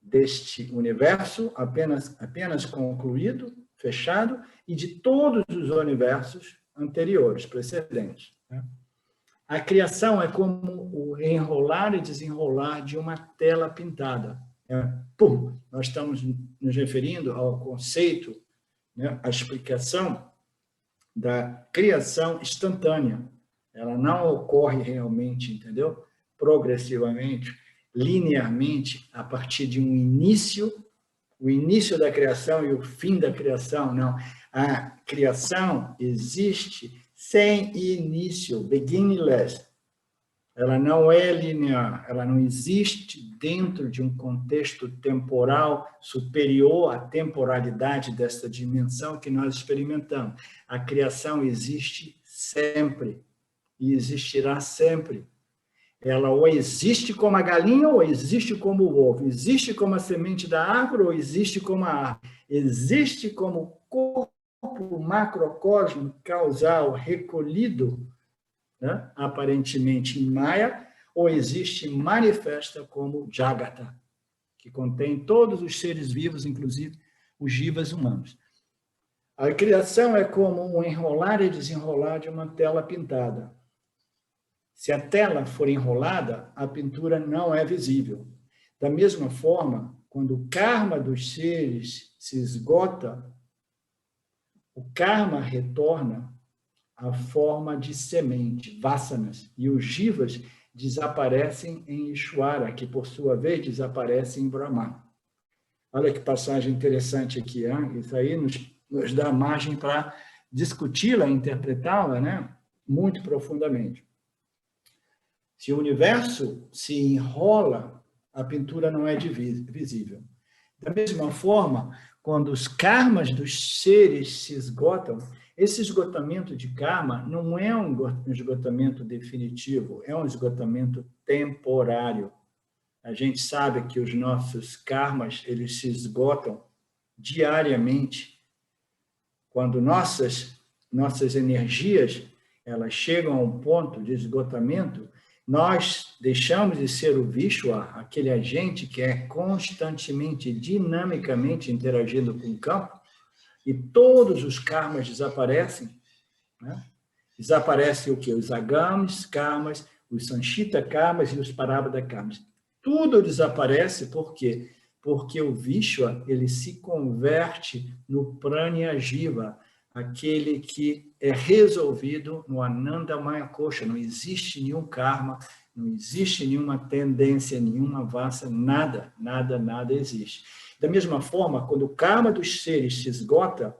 deste universo apenas concluído, fechado, e de todos os universos anteriores, precedentes. A criação é como o enrolar e desenrolar de uma tela pintada. Pum! Nós estamos nos referindo ao conceito, né, a explicação da criação instantânea. Ela não ocorre realmente, entendeu? Progressivamente, linearmente, a partir de um início, o início da criação e o fim da criação, não. A criação existe sem início, beginningless. Ela não é linear, ela não existe dentro de um contexto temporal superior à temporalidade desta dimensão que nós experimentamos. A criação existe sempre e existirá sempre. Ela ou existe como a galinha ou existe como o ovo, existe como a semente da árvore ou existe como a árvore, existe como corpo macrocosmo causal recolhido, né, aparentemente em Maya, ou existe manifesta como Jagata, que contém todos os seres vivos, inclusive os jivas humanos. A criação é como um enrolar e desenrolar de uma tela pintada. Se a tela for enrolada, a pintura não é visível. Da mesma forma, quando o karma dos seres se esgota, o karma retorna a forma de semente, vasanas, e os jivas desaparecem em Ishvara, que por sua vez desaparece em Brahman. Olha que passagem interessante aqui, hein? Isso aí nos dá margem para discuti-la, interpretá-la, né? Muito profundamente. Se o universo se enrola, a pintura não é visível. Da mesma forma, quando os karmas dos seres se esgotam, esse esgotamento de karma não é um esgotamento definitivo, é um esgotamento temporário. A gente sabe que os nossos karmas, eles se esgotam diariamente. Quando nossas energias, elas chegam a um ponto de esgotamento, nós deixamos de ser o Vishwa, aquele agente que é constantemente, dinamicamente interagindo com o campo, e todos os karmas desaparecem, né? Desaparecem o quê? Os agamas, karmas, os sanchita karmas e os parabhada karmas. Tudo desaparece, por quê? Porque o Vishwa, ele se converte no Pranya-jiva, aquele que é resolvido no Anandamaya Kosha. Não existe nenhum karma, não existe nenhuma tendência, nenhuma vassa, nada existe. Da mesma forma, quando o karma dos seres se esgota,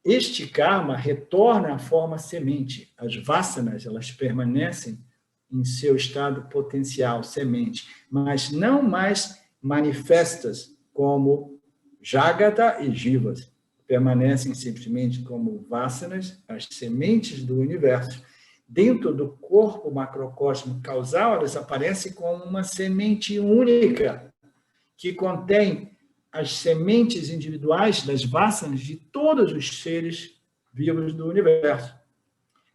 este karma retorna à forma semente. As vassanas, elas permanecem em seu estado potencial, semente, mas não mais manifestas como Jagata e Jivas. Permanecem simplesmente como vassanas, as sementes do universo. Dentro do corpo macrocósmico causal, elas aparecem como uma semente única, que contém as sementes individuais das vassanas de todos os seres vivos do universo.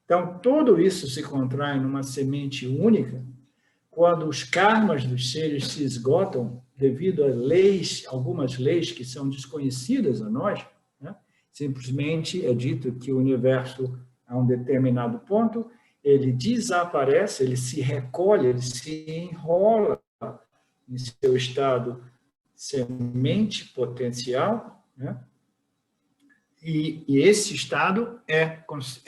Então, tudo isso se contrai numa semente única, quando os karmas dos seres se esgotam devido a leis, algumas leis que são desconhecidas a nós, né? Simplesmente é dito que o universo, a um determinado ponto, ele desaparece, ele se recolhe, ele se enrola em seu estado semente potencial, né? E esse estado é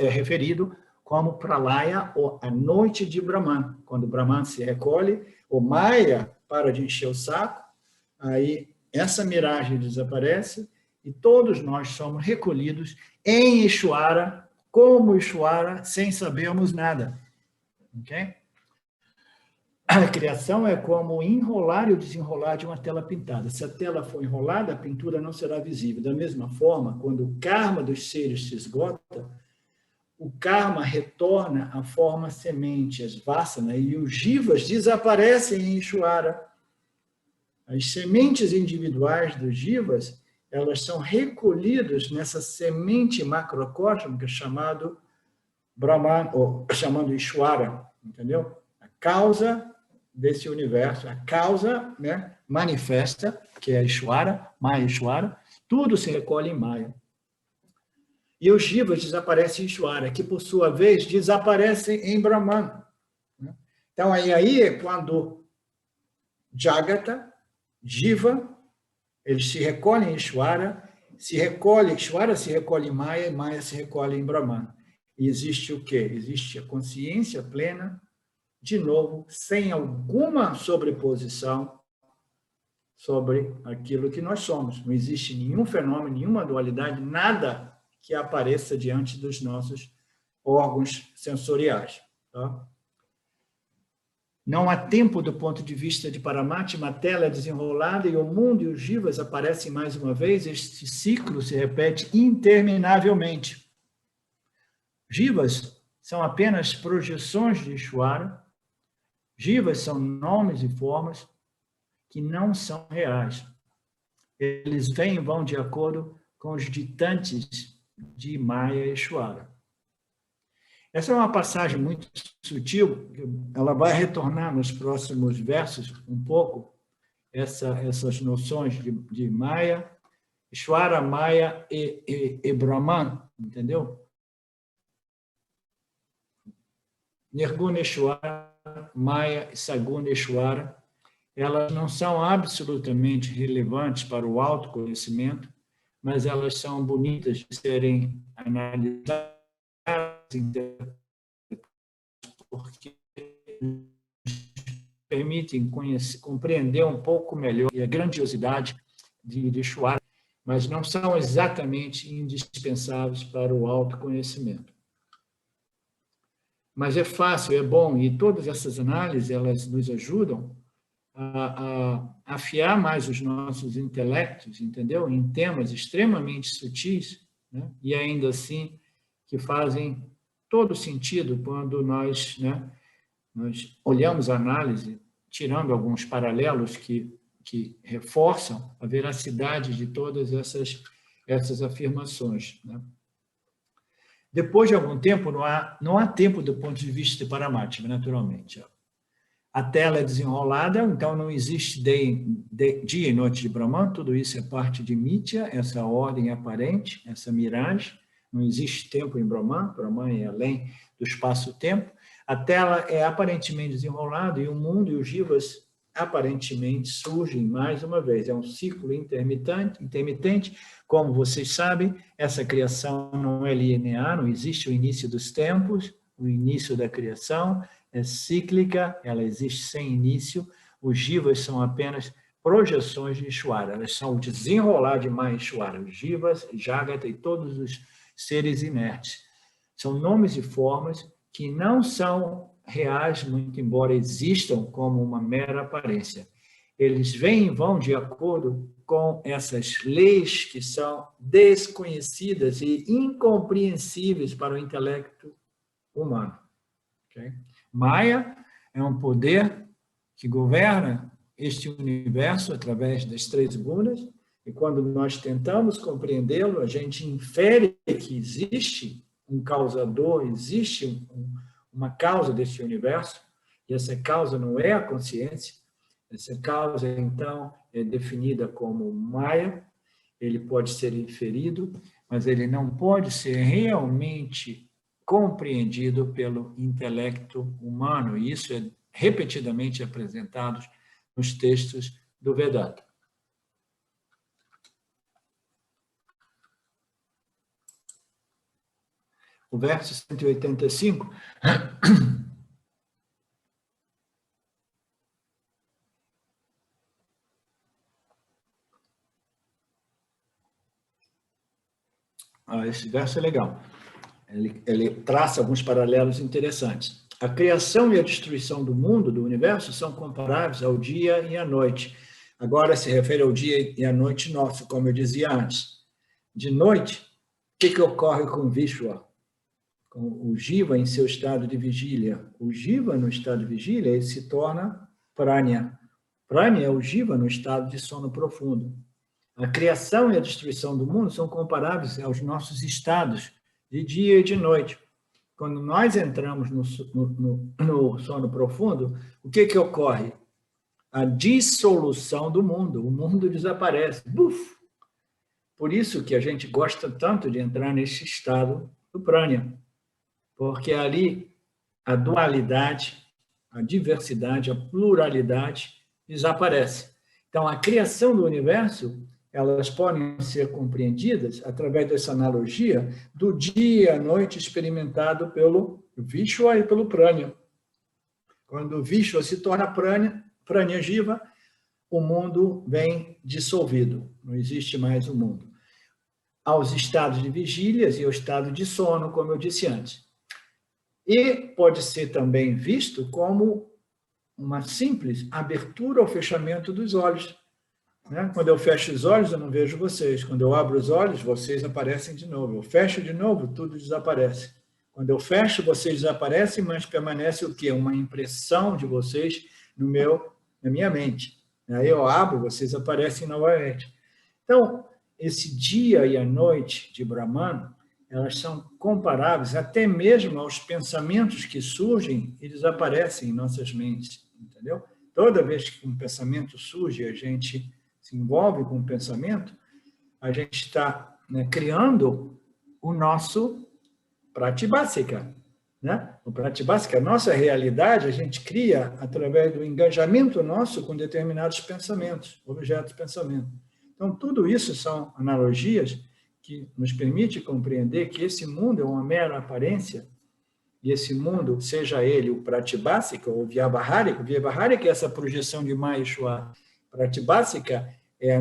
referido como Pralaya, ou a noite de Brahman. Quando Brahman se recolhe, o Maya para de encher o saco, aí essa miragem desaparece e todos nós somos recolhidos em Ishvara, como Ishvara, sem sabermos nada. Ok? A criação é como o enrolar e o desenrolar de uma tela pintada. Se a tela for enrolada, a pintura não será visível. Da mesma forma, quando o karma dos seres se esgota, o karma retorna à forma semente, as vasanas, e os jivas desaparecem em Ishvara. As sementes individuais dos jivas, elas são recolhidas nessa semente macrocósmica chamado Brahman, ou chamando Ishvara, entendeu? A causa desse universo, a causa, né, manifesta, que é Ishvara, Maya Ishvara, tudo se recolhe em Maya. E os jivas desaparecem em Ishvara, que por sua vez desaparecem em Brahman. Então aí é quando Jagata, Jiva, eles se recolhem em Ishvara, Ishvara se recolhe em Maya, e Maya se recolhe em Brahman. E existe o quê? Existe a consciência plena, de novo, sem alguma sobreposição sobre aquilo que nós somos. Não existe nenhum fenômeno, nenhuma dualidade, nada que apareça diante dos nossos órgãos sensoriais. Tá? Não há tempo do ponto de vista de Paramatma, a tela é desenrolada e o mundo e os jivas aparecem mais uma vez, este ciclo se repete interminavelmente. Jivas são apenas projeções de Ishvara, jivas são nomes e formas que não são reais. Eles vêm e vão de acordo com os ditantes de Maya e Ishvara. Essa é uma passagem muito sutil, ela vai retornar nos próximos versos um pouco, essas noções de Maya, Ishvara, Maya e Brahman, entendeu? Nirguna Ishvara, Maya e Saguna Ishvara, elas não são absolutamente relevantes para o autoconhecimento, mas elas são bonitas de serem analisadas, porque permitem compreender um pouco melhor a grandiosidade de Ishvara, mas não são exatamente indispensáveis para o autoconhecimento. Mas é fácil, é bom, e todas essas análises, elas nos ajudam a afiar mais os nossos intelectos, entendeu? Em temas extremamente sutis, né? E ainda assim que fazem todo sentido quando nós olhamos a análise, tirando alguns paralelos que reforçam a veracidade de todas essas afirmações, né? Depois de algum tempo, não há tempo do ponto de vista de Paramatma, naturalmente. A tela é desenrolada, então não existe dia e noite de Brahman, tudo isso é parte de Mithya, essa ordem aparente, essa miragem. Não existe tempo em Brahman, Brahman é além do espaço-tempo. A tela é aparentemente desenrolada e o mundo e os jivas aparentemente surgem mais uma vez. É um ciclo intermitente. Como vocês sabem, essa criação não é linear, não existe o início dos tempos, o início da criação é cíclica, ela existe sem início. Os jivas são apenas projeções de Ishvara, elas são o desenrolar de Maheshwara. Os jivas, Jagata e todos os seres inertes. São nomes e formas que não são reais, muito embora existam como uma mera aparência. Eles vêm e vão de acordo com essas leis que são desconhecidas e incompreensíveis para o intelecto humano. Okay? Maya é um poder que governa este universo através das 3 gunas, e quando nós tentamos compreendê-lo, a gente infere que existe um causador, existe uma causa desse universo, e essa causa não é a consciência. Essa causa, então, é definida como Maya, ele pode ser inferido, mas ele não pode ser realmente compreendido pelo intelecto humano, e isso é repetidamente apresentado nos textos do Vedanta. O verso 185... esse verso é legal. Ele traça alguns paralelos interessantes. A criação e a destruição do mundo, do universo, são comparáveis ao dia e à noite. Agora se refere ao dia e à noite nosso, como eu dizia antes. De noite, o que ocorre com o Vishwa? Com o Jiva em seu estado de vigília. O Jiva no estado de vigília, ele se torna Pranya. Pranya é o Jiva no estado de sono profundo. A criação e a destruição do mundo são comparáveis aos nossos estados de dia e de noite. Quando nós entramos no sono profundo, o que ocorre? A dissolução do mundo. O mundo desaparece. Buf! Por isso que a gente gosta tanto de entrar nesse estado do prânia, porque ali a dualidade, a diversidade, a pluralidade desaparece. Então, a criação do universo, elas podem ser compreendidas através dessa analogia do dia e a noite experimentado pelo Vishwa e pelo Pranya. Quando o Vishwa se torna Pranya Jiva, o mundo vem dissolvido, não existe mais o mundo. Aos estados de vigílias e ao estado de sono, como eu disse antes. E pode ser também visto como uma simples abertura ou fechamento dos olhos. Quando eu fecho os olhos, eu não vejo vocês. Quando eu abro os olhos, vocês aparecem de novo. Eu fecho de novo, tudo desaparece. Quando eu fecho, vocês desaparecem, mas permanece o quê? Uma impressão de vocês na minha mente. Aí eu abro, vocês aparecem novamente. Então, esse dia e a noite de Brahman, elas são comparáveis até mesmo aos pensamentos que surgem e desaparecem em nossas mentes, entendeu? Toda vez que um pensamento surge, a gente se envolve com o pensamento, a gente está criando o nosso pratibhasika. O pratibhasika, a nossa realidade, a gente cria através do engajamento nosso com determinados pensamentos, objetos de pensamento. Então, tudo isso são analogias que nos permite compreender que esse mundo é uma mera aparência e esse mundo, seja ele o Pratibhasika ou o Vyavaharika, é essa projeção de Maheshwara. Pratibhasika é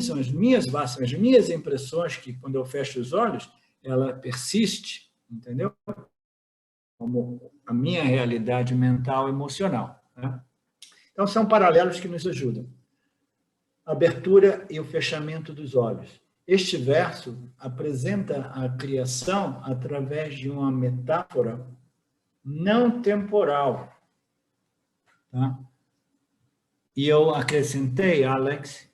são as minhas vassas, as minhas impressões que, quando eu fecho os olhos, ela persiste, entendeu? Como a minha realidade mental e emocional. Né? Então, são paralelos que nos ajudam. A abertura e o fechamento dos olhos. Este verso apresenta a criação através de uma metáfora não temporal. Tá? E eu acrescentei, Alex,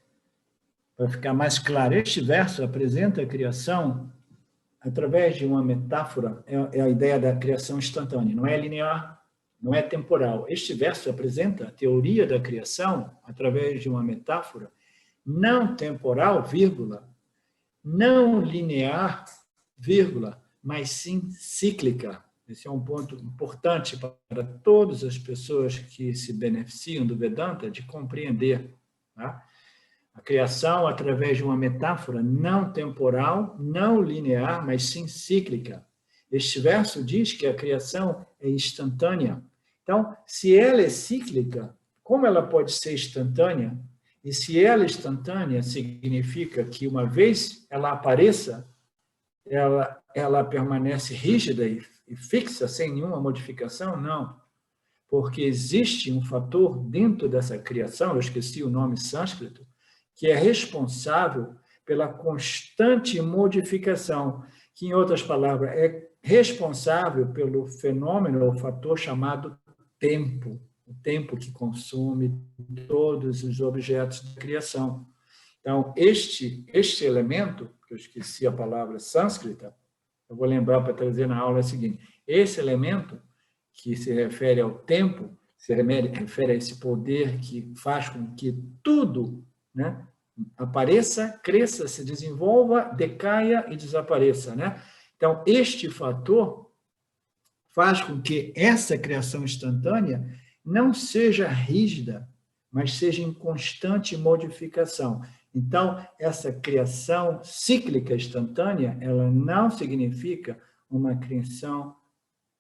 para ficar mais claro, este verso apresenta a criação através de uma metáfora, é a ideia da criação instantânea, não é linear, não é temporal. Este verso apresenta a teoria da criação através de uma metáfora não temporal, vírgula, não linear, vírgula, mas sim cíclica. Esse é um ponto importante para todas as pessoas que se beneficiam do Vedanta de compreender. Tá? A criação através de uma metáfora não temporal, não linear, mas sim cíclica. Este verso diz que a criação é instantânea. Então, se ela é cíclica, como ela pode ser instantânea? E se ela é instantânea, significa que uma vez ela apareça, ela permanece rígida e fixa, sem nenhuma modificação? Não. Porque existe um fator dentro dessa criação, eu esqueci o nome sânscrito, que é responsável pela constante modificação, que, em outras palavras, é responsável pelo fenômeno, o fator chamado tempo, o tempo que consome todos os objetos de criação. Então, este elemento, que eu esqueci a palavra sânscrita, eu vou lembrar para trazer na aula seguinte, esse elemento que se refere ao tempo, se refere a esse poder que faz com que tudo, né, apareça, cresça, se desenvolva, decaia e desapareça. Né? Então, este fator faz com que essa criação instantânea não seja rígida, mas seja em constante modificação. Então, essa criação cíclica instantânea, ela não significa uma criação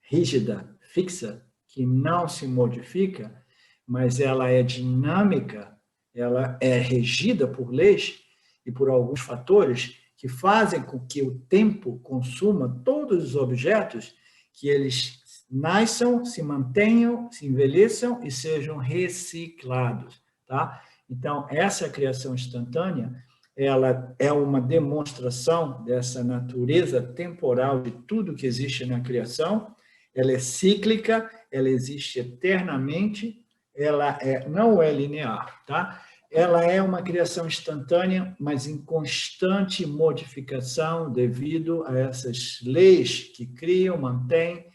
rígida, fixa, que não se modifica, mas ela é dinâmica, ela é regida por leis e por alguns fatores que fazem com que o tempo consuma todos os objetos, que eles nasçam, se mantenham, se envelheçam e sejam reciclados. Tá? Então, essa criação instantânea, ela é uma demonstração dessa natureza temporal de tudo que existe na criação, ela é cíclica, ela existe eternamente, ela não é linear, tá? Ela é uma criação instantânea, mas em constante modificação devido a essas leis que criam, mantêm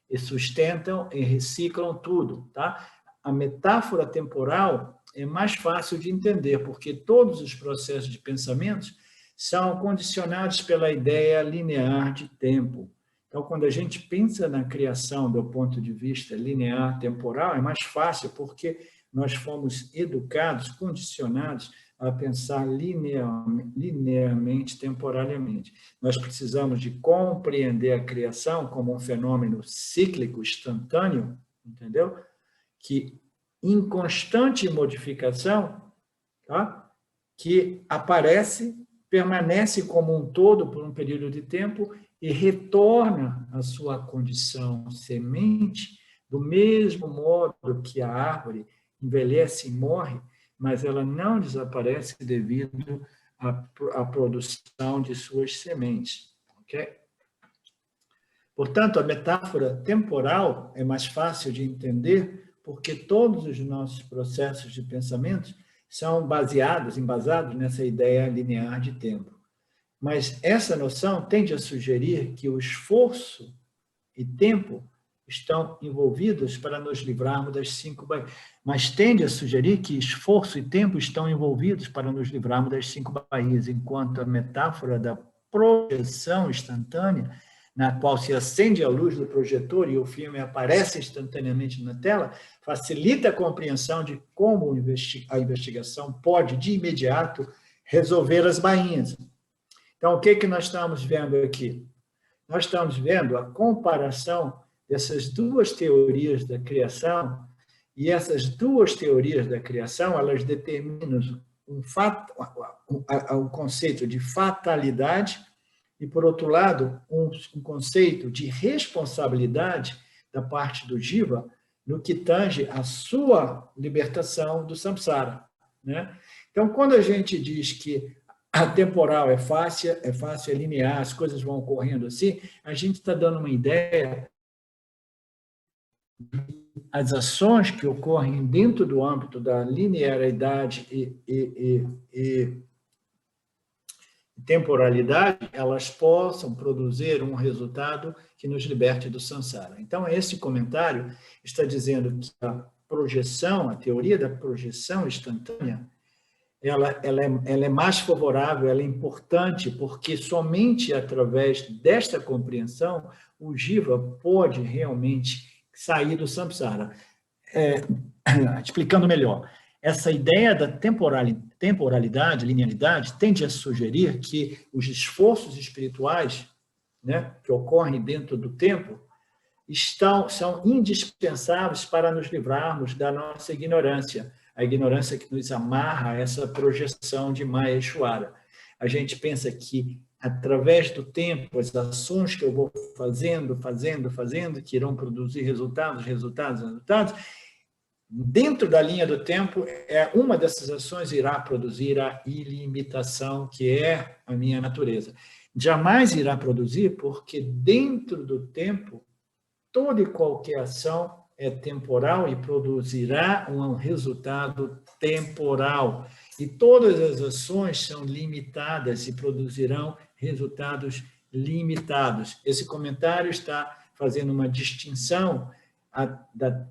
e sustentam e reciclam tudo, tá? A metáfora temporal é mais fácil de entender, porque todos os processos de pensamentos são condicionados pela ideia linear de tempo. Então, quando a gente pensa na criação do ponto de vista linear, temporal, é mais fácil, porque nós fomos educados, condicionados a pensar linearmente, temporariamente. Nós precisamos de compreender a criação como um fenômeno cíclico, instantâneo, entendeu? Que em constante modificação, tá? Que aparece, permanece como um todo por um período de tempo e retorna à sua condição semente, do mesmo modo que a árvore envelhece e morre, mas ela não desaparece devido à produção de suas sementes. Ok? Portanto, a metáfora temporal é mais fácil de entender porque todos os nossos processos de pensamento são embasados nessa ideia linear de tempo. Mas essa noção tende a sugerir que o esforço e tempo estão envolvidos para nos livrarmos das 5 baías. Mas tende a sugerir que esforço e tempo estão envolvidos para nos livrarmos das 5 baías, enquanto a metáfora da projeção instantânea, na qual se acende a luz do projetor e o filme aparece instantaneamente na tela, facilita a compreensão de como a investigação pode, de imediato, resolver as bainhas. Então, o que nós estamos vendo aqui? nós estamos vendo a comparação dessas duas teorias da criação, e essas duas teorias da criação, elas determinam um conceito de fatalidade e, por outro lado, um conceito de responsabilidade da parte do Jiva no que tange a sua libertação do samsara, né? Então, quando a gente diz que a temporal é fácil, é linear, as coisas vão ocorrendo assim, a gente está dando uma ideia. As ações que ocorrem dentro do âmbito da linearidade e temporalidade, elas possam produzir um resultado que nos liberte do samsara. Então, esse comentário está dizendo que a projeção, a teoria da projeção instantânea, ela é mais favorável, ela é importante, porque somente através desta compreensão o Jiva pode realmente sair do samsara. Explicando melhor, essa ideia da temporalidade, linearidade, tende a sugerir que os esforços espirituais, né, que ocorrem dentro do tempo são indispensáveis para nos livrarmos da nossa ignorância, a ignorância que nos amarra a essa projeção de Maheshwara. A gente pensa que, através do tempo, as ações que eu vou fazendo, que irão produzir resultados, dentro da linha do tempo, uma dessas ações irá produzir a ilimitação, que é a minha natureza. Jamais irá produzir, porque dentro do tempo, toda e qualquer ação é temporal e produzirá um resultado temporal. E todas as ações são limitadas e produzirão resultados limitados. Esse comentário está fazendo uma distinção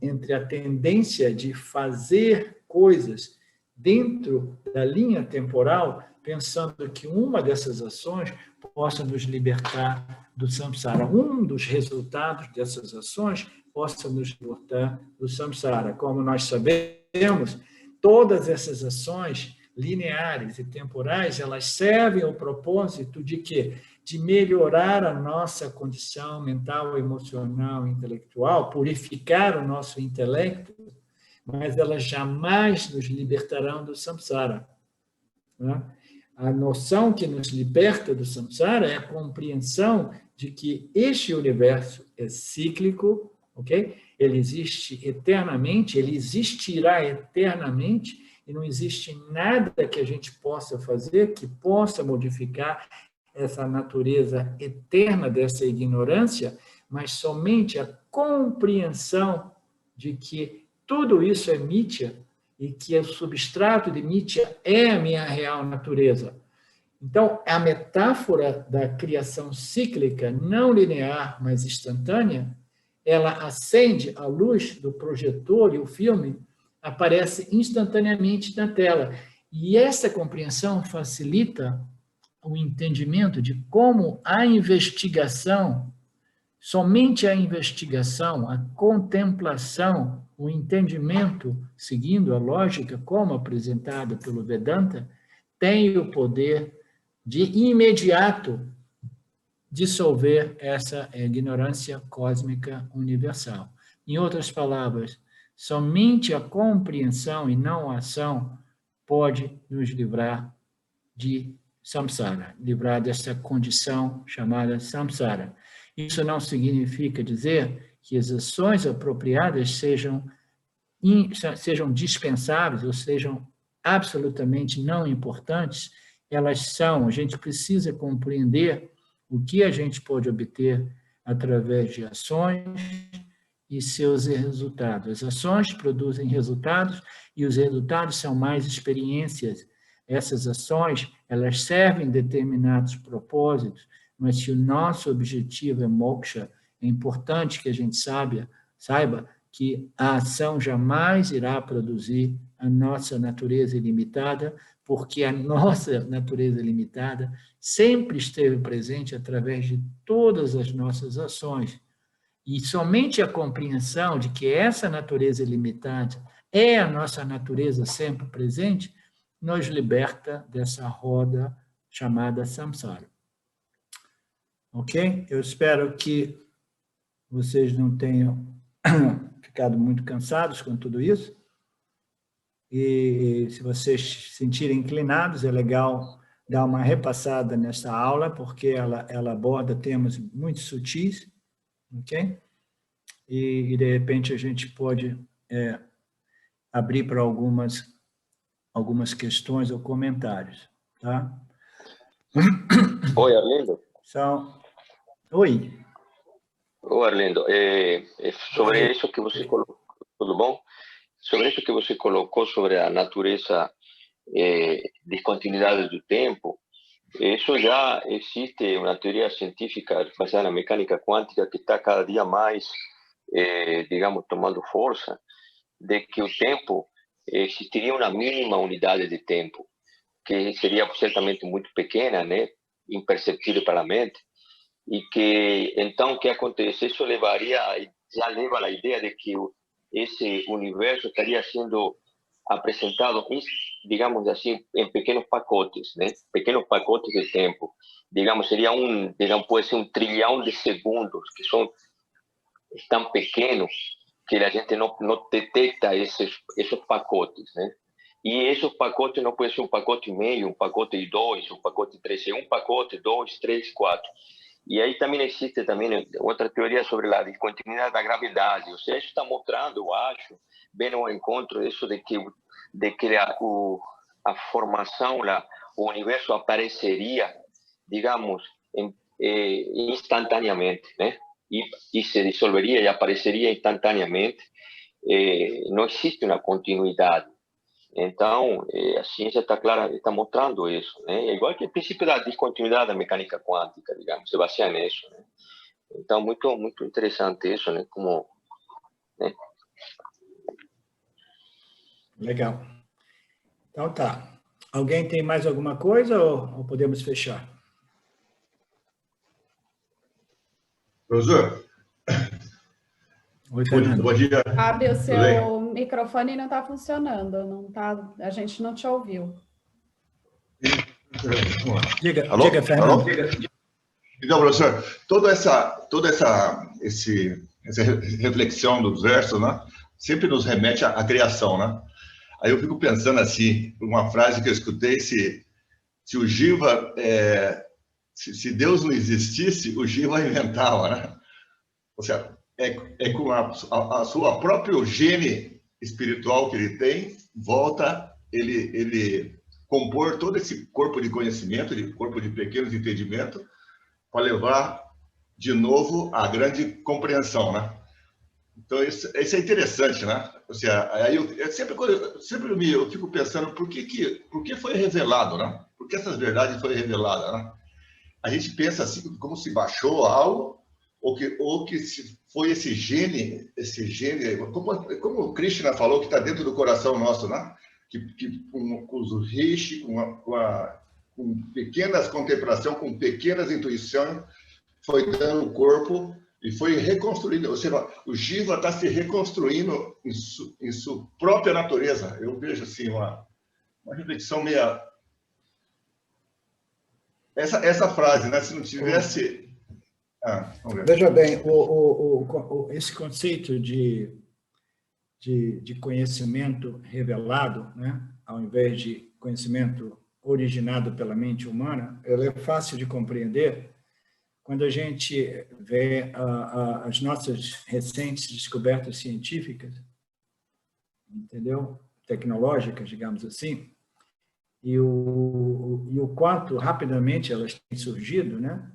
entre a tendência de fazer coisas dentro da linha temporal, pensando que uma dessas ações possa nos libertar do samsara. Um dos resultados dessas ações possa nos libertar do samsara. Como nós sabemos, todas essas ações lineares e temporais, elas servem ao propósito de quê? De melhorar a nossa condição mental, emocional, intelectual, purificar o nosso intelecto, mas elas jamais nos libertarão do samsara, né? A noção que nos liberta do samsara é a compreensão de que este universo é cíclico, ok? Ele existe eternamente, ele existirá eternamente, e não existe nada que a gente possa fazer que possa modificar essa natureza eterna dessa ignorância, mas somente a compreensão de que tudo isso é mithya e que o substrato de mithya é a minha real natureza. Então, a metáfora da criação cíclica, não linear, mas instantânea, ela acende a luz do projetor e o filme aparece instantaneamente na tela. E essa compreensão facilita o entendimento de como a investigação, somente a investigação, a contemplação, o entendimento, seguindo a lógica como apresentada pelo Vedanta, tem o poder de imediato dissolver essa ignorância cósmica universal. Em outras palavras, somente a compreensão e não a ação pode nos livrar de samsara, livrar dessa condição chamada samsara. Isso não significa dizer que as ações apropriadas sejam dispensáveis ou sejam absolutamente não importantes. Elas são, a gente precisa compreender o que a gente pode obter através de ações e seus resultados. As ações produzem resultados e os resultados são mais experiências. Essas ações, elas servem determinados propósitos, mas se o nosso objetivo é moksha, é importante que a gente saiba que a ação jamais irá produzir a nossa natureza ilimitada, porque a nossa natureza limitada sempre esteve presente através de todas as nossas ações. E somente a compreensão de que essa natureza ilimitada é a nossa natureza sempre presente, nos liberta dessa roda chamada samsara. Ok? Eu espero que vocês não tenham ficado muito cansados com tudo isso. E se vocês se sentirem inclinados, é legal dar uma repassada nessa aula, porque ela aborda temas muito sutis, ok? E de repente, a gente pode abrir para algumas questões ou comentários, tá? Oi, Arlindo. Oi. Oi, Arlindo. Sobre isso que você colocou, tudo bom? Sobre isso que você colocou sobre a natureza descontinuidade do tempo, isso já existe uma teoria científica baseada na mecânica quântica que está cada dia mais, digamos, tomando força, de que o tempo existiria uma mínima unidade de tempo, que seria certamente muito pequena, né, imperceptível para a mente, e que então o que acontece? Isso já leva a ideia de que esse universo estaria sendo apresentado, digamos assim, em pequenos pacotes, né? Pequenos pacotes de tempo. Digamos, pode ser 1 trilhão de segundos, que são tão pequenos que a gente não detecta esses pacotes, né? E esses pacotes não pode ser um pacote meio, um pacote de 2, um pacote de 3, é um pacote, 2, 3, 4. E aí também existe outra teoria sobre a descontinuidade da gravidade. Ou seja, isso está mostrando, eu acho, bem ao encontro disso de que a formação, o universo apareceria, digamos, instantaneamente, né? E se dissolveria e apareceria instantaneamente. Não existe uma continuidade. Então, a ciência está clara, está mostrando isso, né? É igual que o princípio da descontinuidade da mecânica quântica, digamos, se baseia nisso, né? Então, muito, muito interessante isso, né? Né? Legal. Então, tá. Alguém tem mais alguma coisa ou podemos fechar? Professor? Oi, Fernando. Bom dia. Fábio, o seu microfone não está funcionando, não tá, a gente não te ouviu. Diga, Alô? diga, Fernando. Alô? Então, professor, toda essa reflexão dos versos, né, sempre nos remete à criação, né? Aí eu fico pensando assim, uma frase que eu escutei, se o Giva, se Deus não existisse, o Giva inventava, né? Ou seja, com a sua própria gene espiritual que ele tem, volta ele compor todo esse corpo de conhecimento, corpo de pequenos entendimentos, para levar de novo a grande compreensão, né? Então isso é interessante, né? Ou seja, aí eu fico pensando por que foi revelado, né? Por que essas verdades foram reveladas, né? A gente pensa assim como se baixou algo ou que foi esse gene, como o Krishna falou que está dentro do coração nosso, né? Que com os rishi, com pequenas contemplações, com pequenas intuições, foi dando corpo e foi reconstruindo. Ou seja, o Jiva está se reconstruindo em sua própria natureza. Eu vejo assim uma reflexão meia... Essa frase, né? Se não tivesse... vamos ver. Veja bem, esse conceito de conhecimento revelado, né, ao invés de conhecimento originado pela mente humana, ele é fácil de compreender quando a gente vê as nossas recentes descobertas científicas, entendeu? Tecnológicas, digamos assim, e o quanto rapidamente elas têm surgido, né?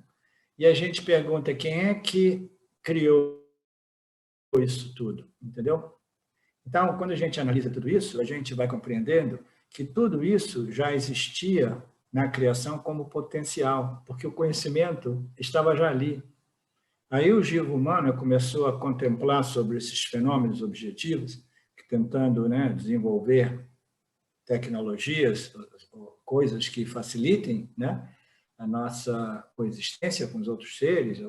E a gente pergunta quem é que criou isso tudo, entendeu? Então, quando a gente analisa tudo isso, a gente vai compreendendo que tudo isso já existia na criação como potencial, porque o conhecimento estava já ali. Aí o Jiva humano começou a contemplar sobre esses fenômenos objetivos, tentando, né, desenvolver tecnologias, coisas que facilitem, né, a nossa coexistência com os outros seres.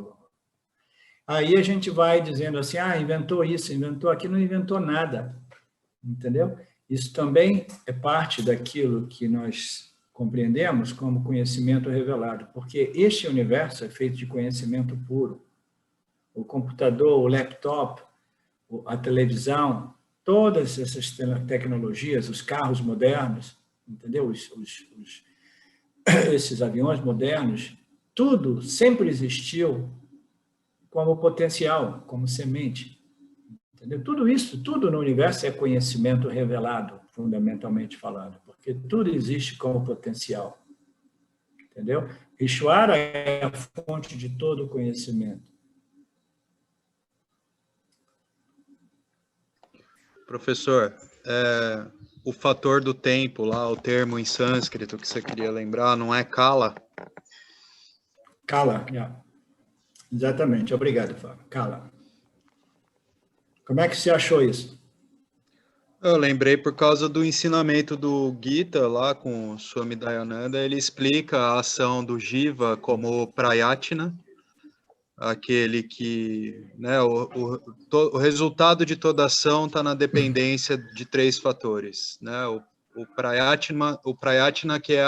Aí a gente vai dizendo assim, inventou isso, inventou aquilo, não inventou nada, entendeu? Isso também é parte daquilo que nós compreendemos como conhecimento revelado, porque este universo é feito de conhecimento puro. O computador, o laptop, a televisão, todas essas tecnologias, os carros modernos, entendeu? Esses aviões modernos, tudo sempre existiu como potencial, como semente. Entendeu? Tudo isso, tudo no universo é conhecimento revelado, fundamentalmente falado, porque tudo existe como potencial. Entendeu? Ishvara é a fonte de todo o conhecimento. Professor, o fator do tempo lá, o termo em sânscrito que você queria lembrar, não é Kala? Kala, yeah. Exatamente. Obrigado, Fábio. Kala. Como é que você achou isso? Eu lembrei por causa do ensinamento do Gita lá com o Swami Dayananda, ele explica a ação do Jiva como Prayatna, aquele que, né, o resultado de toda ação está na dependência de 3 fatores, né? O Prayatna que é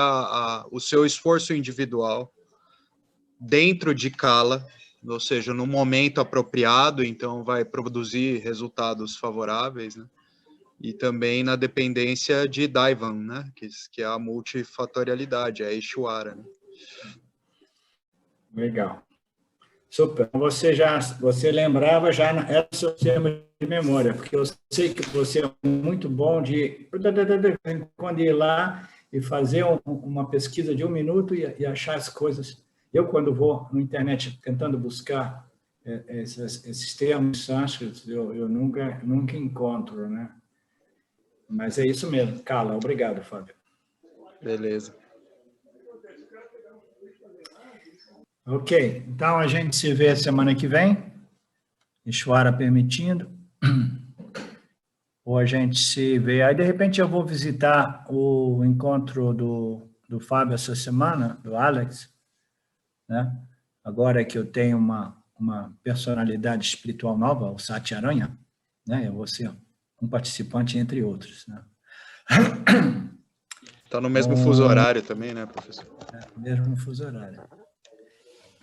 o seu esforço individual dentro de Kala, ou seja, no momento apropriado, então vai produzir resultados favoráveis, né? E também na dependência de Daivan, né? Que é a multifatorialidade, é a Ishvara, né? Legal. Super. Você lembrava já era o seu tema de memória, porque eu sei que você é muito bom de quando ir lá e fazer uma pesquisa de 1 minuto e achar as coisas. Eu, quando vou na internet tentando buscar esses termos sânscritos, eu nunca encontro, né? Mas é isso mesmo. Kala, obrigado, Fábio. Beleza. Ok, então a gente se vê semana que vem, Ishvara permitindo, ou a gente se vê, aí de repente eu vou visitar o encontro do Fábio essa semana, do Alex, né? Agora que eu tenho uma personalidade espiritual nova, o Satya Aranha, né? Eu vou ser um participante entre outros, né? Está no mesmo fuso horário também, né, professor? Mesmo no fuso horário.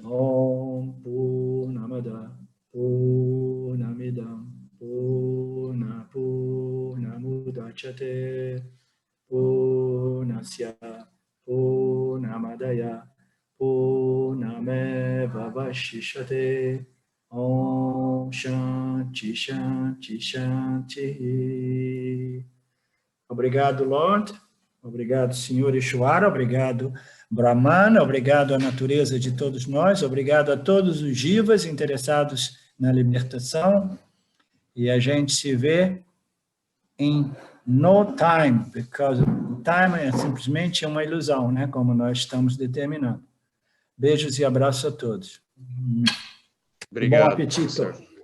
Om Purnamada Purnamidam Purnamudachyate Purnasya Purnamadaya Purnameva Vashishyate Om Shanti Shanti Shanti. Obrigado, Lord. Obrigado, Senhor Ishvara. Obrigado, Brahmana. Obrigado à natureza de todos nós. Obrigado a todos os jivas interessados na libertação. E a gente se vê em no time, because o time é simplesmente uma ilusão, né? Como nós estamos determinando. Beijos e abraços a todos. Obrigado, Bom apetite. professor.